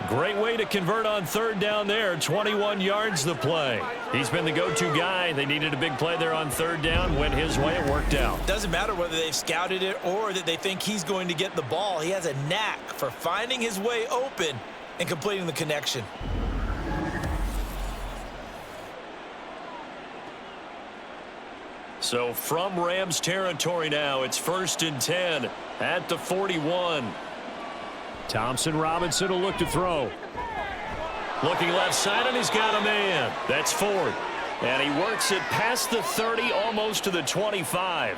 S2: Great way to convert on 3rd down there. 21 yards the play. He's been the go-to guy. They needed a big play there on 3rd down. Went his way. It worked out.
S3: Doesn't matter whether they've scouted it or that they think he's going to get the ball. He has a knack for finding his way open and completing the connection.
S2: So from Rams territory now, it's 1st and 10 at the 41.
S4: Thompson Robinson will look to throw.
S2: Looking left side, and he's got a man. That's Ford. And he works it past the 30, almost to the 25.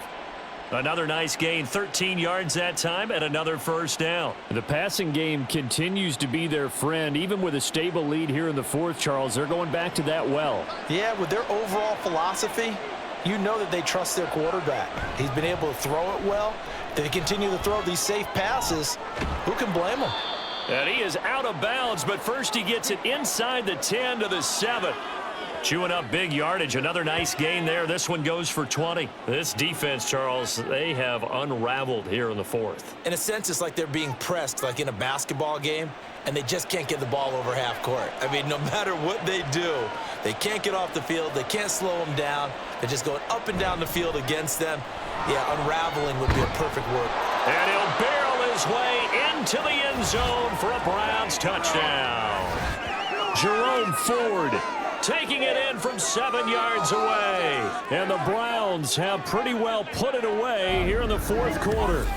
S2: Another nice gain, 13 yards that time, and another 1st down.
S4: The passing game continues to be their friend. Even with a stable lead here in the 4th, Charles, they're going back to that well.
S3: Yeah, with their overall philosophy, you know that they trust their quarterback. He's been able to throw it well. They continue to throw these safe passes. Who can blame them?
S2: And he is out of bounds, but first he gets it inside the 10 to the 7. Chewing up big yardage. Another nice gain there. This one goes for 20. This defense, Charles, they have unraveled here in the 4th.
S3: In a sense, it's like they're being pressed like in a basketball game, and they just can't get the ball over half court. I mean, no matter what they do, they can't get off the field. They can't slow them down. They're just going up and down the field against them. Yeah, unraveling would be a perfect word.
S2: And he'll barrel his way into the end zone for a Browns touchdown. Jerome Ford taking it in from 7 yards away. And the Browns have pretty well put it away here in the fourth quarter.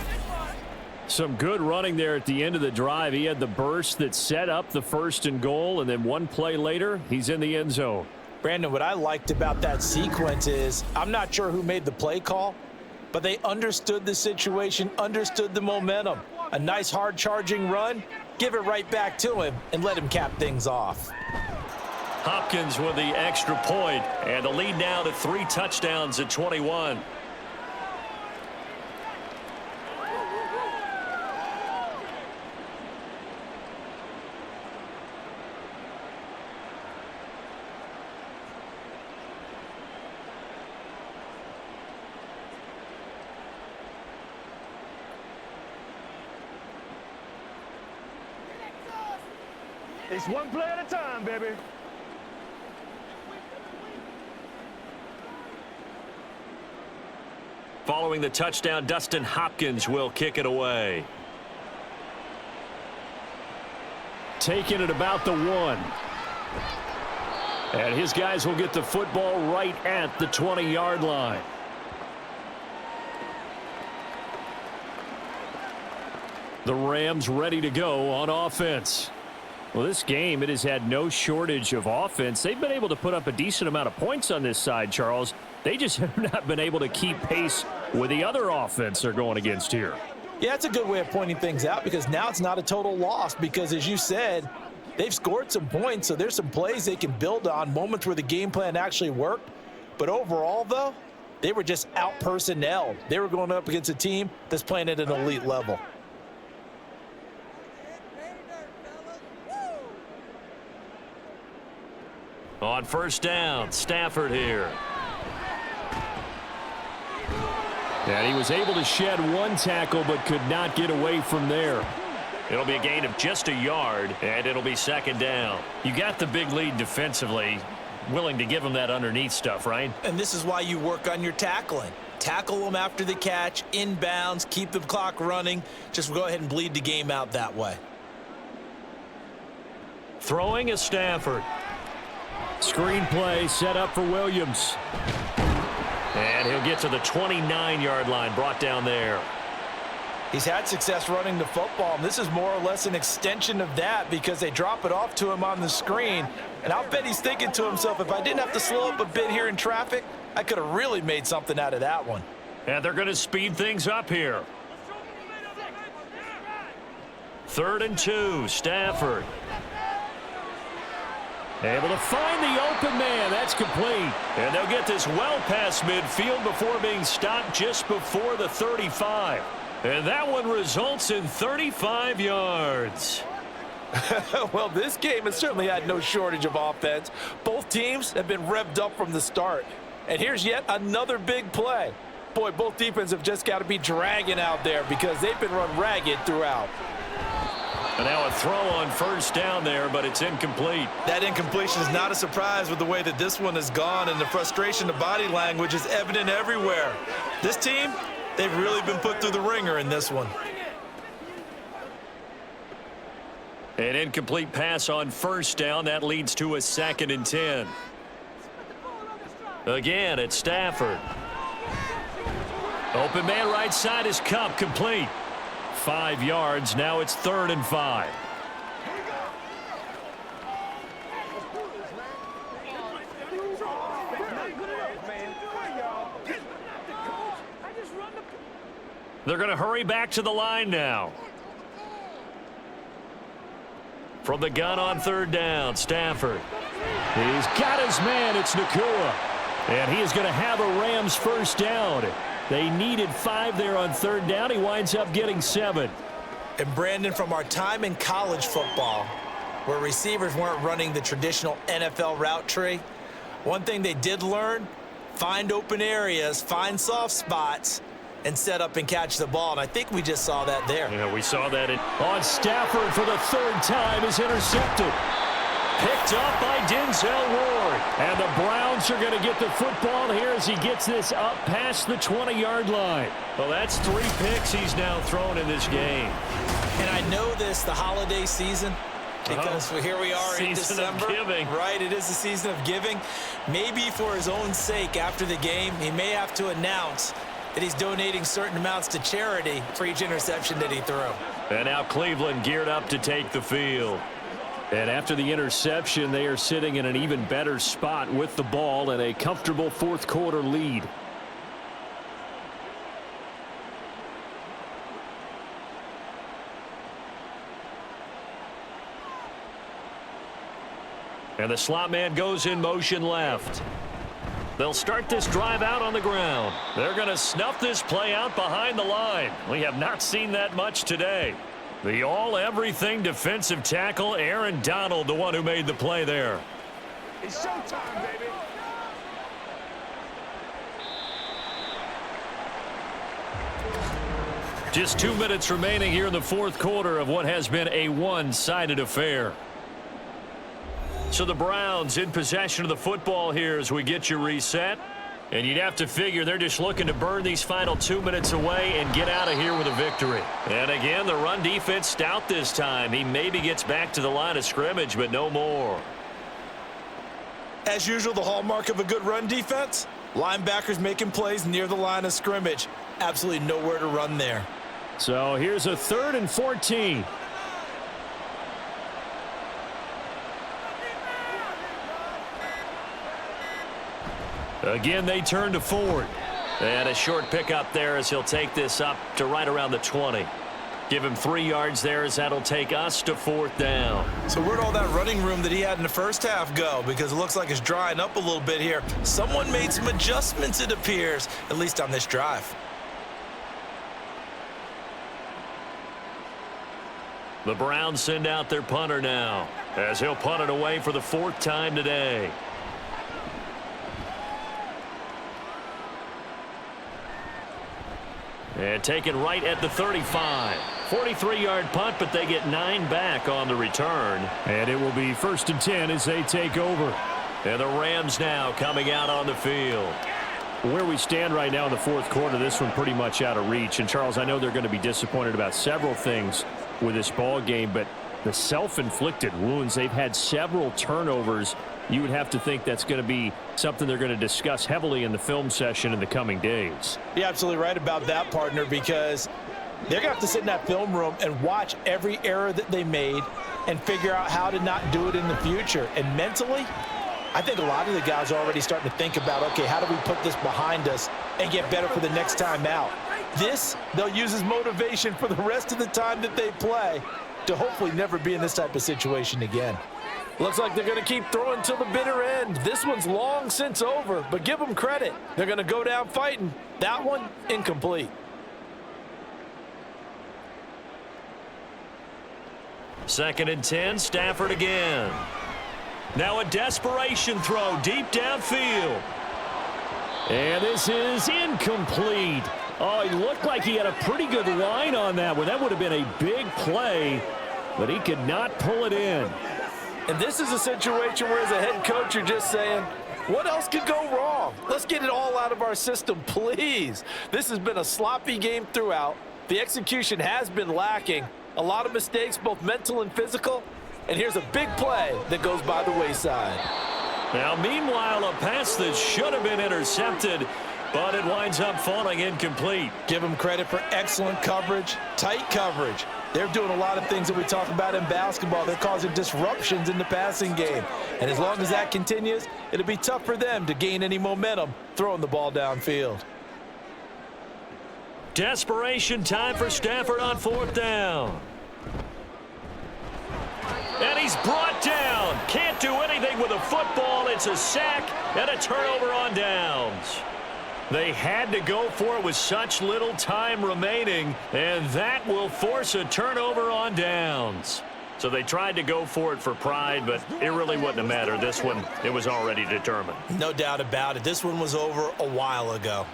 S2: Some good running there at the end of the drive. He had the burst that set up the 1st and goal, and then one play later, he's in the end zone.
S3: Brandon, what I liked about that sequence is I'm not sure who made the play call, but they understood the situation, understood the momentum. A nice hard-charging run, give it right back to him, and let him cap things off.
S2: Hopkins with the extra point, and the lead now to 3 touchdowns at 21.
S5: It's one play at a time, baby.
S2: Following the touchdown, Dustin Hopkins will kick it away.
S4: Taking it about the 1. And his guys will get the football right at the 20-yard line. The Rams ready to go on offense. Well, this game, it has had no shortage of offense. They've been able to put up a decent amount of points on this side, Charles. They just have not been able to keep pace with the other offense they're going against here.
S3: Yeah, that's a good way of pointing things out because now it's not a total loss because, as you said, they've scored some points, so there's some plays they can build on, moments where the game plan actually worked. But overall, though, they were just out-personnelled. They were going up against a team that's playing at an elite level.
S2: On 1st down, Stafford here.
S4: And he was able to shed 1 tackle but could not get away from there.
S2: It'll be a gain of just a yard, and it'll be 2nd down. You got the big lead defensively, willing to give them that underneath stuff, right?
S3: And this is why you work on your tackling. Tackle them after the catch, inbounds, keep the clock running. Just go ahead and bleed the game out that way.
S2: Throwing is Stafford.
S4: Screenplay set up for Williams.
S2: And he'll get to the 29-yard line, brought down there.
S3: He's had success running the football, and this is more or less an extension of that because they drop it off to him on the screen. And I'll bet he's thinking to himself, if I didn't have to slow up a bit here in traffic, I could have really made something out of that one.
S2: And they're going to speed things up here. 3rd and 2, Stafford.
S4: Able to find the open man. That's complete.
S2: And they'll get this well past midfield before being stopped just before the 35. And that one results in 35 yards.
S3: Well, this game has certainly had no shortage of offense. Both teams have been revved up from the start. And here's yet another big play. Boy, both defenses have just got to be dragging out there because they've been run ragged throughout.
S2: And now a throw on 1st down there, but it's incomplete.
S3: That incompletion is not a surprise with the way that this one has gone, and the frustration, the body language is evident everywhere. This team, they've really been put through the ringer in this one.
S2: An incomplete pass on 1st down. That leads to a 2nd and 10. Again, it's Stafford. Open man right side is Kupp, complete. 5 yards. Now it's 3rd and 5. They're going to hurry back to the line now. From the gun on 3rd down, Stafford.
S4: He's got his man. It's Nacua. And he is going to have a Rams 1st down. They needed 5 there on 3rd down. He winds up getting 7.
S3: And Brandon, from our time in college football, where receivers weren't running the traditional NFL route tree, one thing they did learn, find open areas, find soft spots, and set up and catch the ball. And I think we just saw that there.
S2: Yeah, we saw that
S4: on Stafford for the 3rd time is intercepted.
S2: Picked up by Denzel Ward.
S4: And the Browns are going to get the football here as he gets this up past the 20-yard line.
S2: Well, that's 3 picks he's now thrown in this game.
S3: And I know this, the holiday season, because here we are in
S2: Season of
S3: December.
S2: giving.
S3: Right, it is the season of giving. Maybe for his own sake after the game, he may have to announce that he's donating certain amounts to charity for each interception that he threw.
S2: And now Cleveland geared up to take the field.
S4: And after the interception, they are sitting in an even better spot with the ball and a comfortable fourth quarter lead.
S2: And the slot man goes in motion left. They'll start this drive out on the ground. They're going to snuff this play out behind the line. We have not seen that much today. The all-everything defensive tackle, Aaron Donald, the one who made the play there.
S5: It's showtime, baby.
S2: Just 2 minutes remaining here in the fourth quarter of what has been a one-sided affair. So the Browns in possession of the football here as we get you reset. And you'd have to figure they're just looking to burn these final 2 minutes away and get out of here with a victory. And again, the run defense stout this time. He maybe gets back to the line of scrimmage, but no more.
S3: As usual, the hallmark of a good run defense, linebackers making plays near the line of scrimmage. Absolutely nowhere to run there.
S4: So here's a 3rd and 14.
S2: Again, they turn to Ford. And a short pickup there as he'll take this up to right around the 20. Give him 3 yards there as that'll take us to 4th down.
S3: So where'd all that running room that he had in the first half go? Because it looks like it's drying up a little bit here. Someone made some adjustments, it appears, at least on this drive.
S2: The Browns send out their punter now as he'll punt it away for the 4th time today. And taken right at the 35. 43-yard punt, but they get 9 back on the return.
S4: And it will be 1st and 10 as they take over.
S2: And the Rams now coming out on the field.
S4: Where we stand right now in the fourth quarter, this one pretty much out of reach. And, Charles, I know they're going to be disappointed about several things with this ball game, but the self-inflicted wounds, they've had several turnovers. You would have to think that's going to be something they're going to discuss heavily in the film session in the coming days.
S3: You're absolutely right about that, partner, because they're going to have to sit in that film room and watch every error that they made and figure out how to not do it in the future. And mentally, I think a lot of the guys are already starting to think about, okay, how do we put this behind us and get better for the next time out? This, they'll use as motivation for the rest of the time that they play to hopefully never be in this type of situation again. Looks like they're going to keep throwing till the bitter end. This one's long since over, but give them credit. They're going to go down fighting. That one, incomplete.
S2: Second and 10, Stafford again. Now a desperation throw deep downfield.
S4: And this is incomplete. Oh, he looked like he had a pretty good line on that one. That would have been a big play, but he could not pull it in.
S3: And this is a situation where as a head coach, you're just saying, what else could go wrong? Let's get it all out of our system, please. This has been a sloppy game throughout. The execution has been lacking. A lot of mistakes, both mental and physical. And here's a big play that goes by the wayside.
S2: Now, meanwhile, a pass that should have been intercepted, but it winds up falling incomplete.
S3: Give them credit for excellent coverage, tight coverage. They're doing a lot of things that we talk about in basketball. They're causing disruptions in the passing game. And as long as that continues, it'll be tough for them to gain any momentum throwing the ball downfield.
S2: Desperation time for Stafford on 4th down. And he's brought down. Can't do anything with a football. It's a sack and a turnover on downs. They had to go for it with such little time remaining, and that will force a turnover on downs. So they tried to go for it for pride, but it really wouldn't have mattered. This one, it was already determined.
S3: No doubt about it. This one was over a while ago.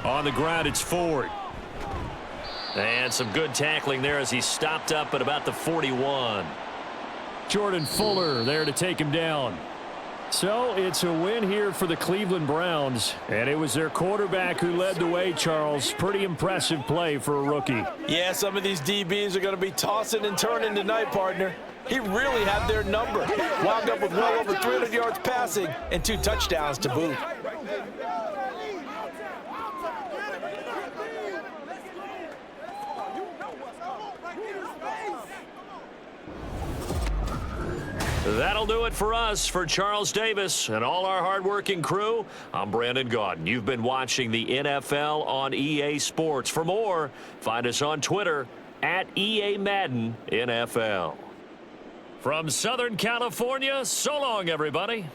S2: On the ground, it's Ford. And some good tackling there as he stopped up at about the 41.
S4: Jordan Fuller there to take him down. So it's a win here for the Cleveland Browns, and it was their quarterback who led the way, Charles. Pretty impressive play for a rookie.
S3: Yeah, some of these DBs are going to be tossing and turning tonight, partner. He really had their number. Wound up with well over 300 yards passing and 2 touchdowns to boot.
S2: That'll do it for us. For Charles Davis and all our hardworking crew, I'm Brandon Gaudin. You've been watching the NFL on EA Sports. For more, find us on Twitter at EA Madden NFL. From Southern California, so long, everybody.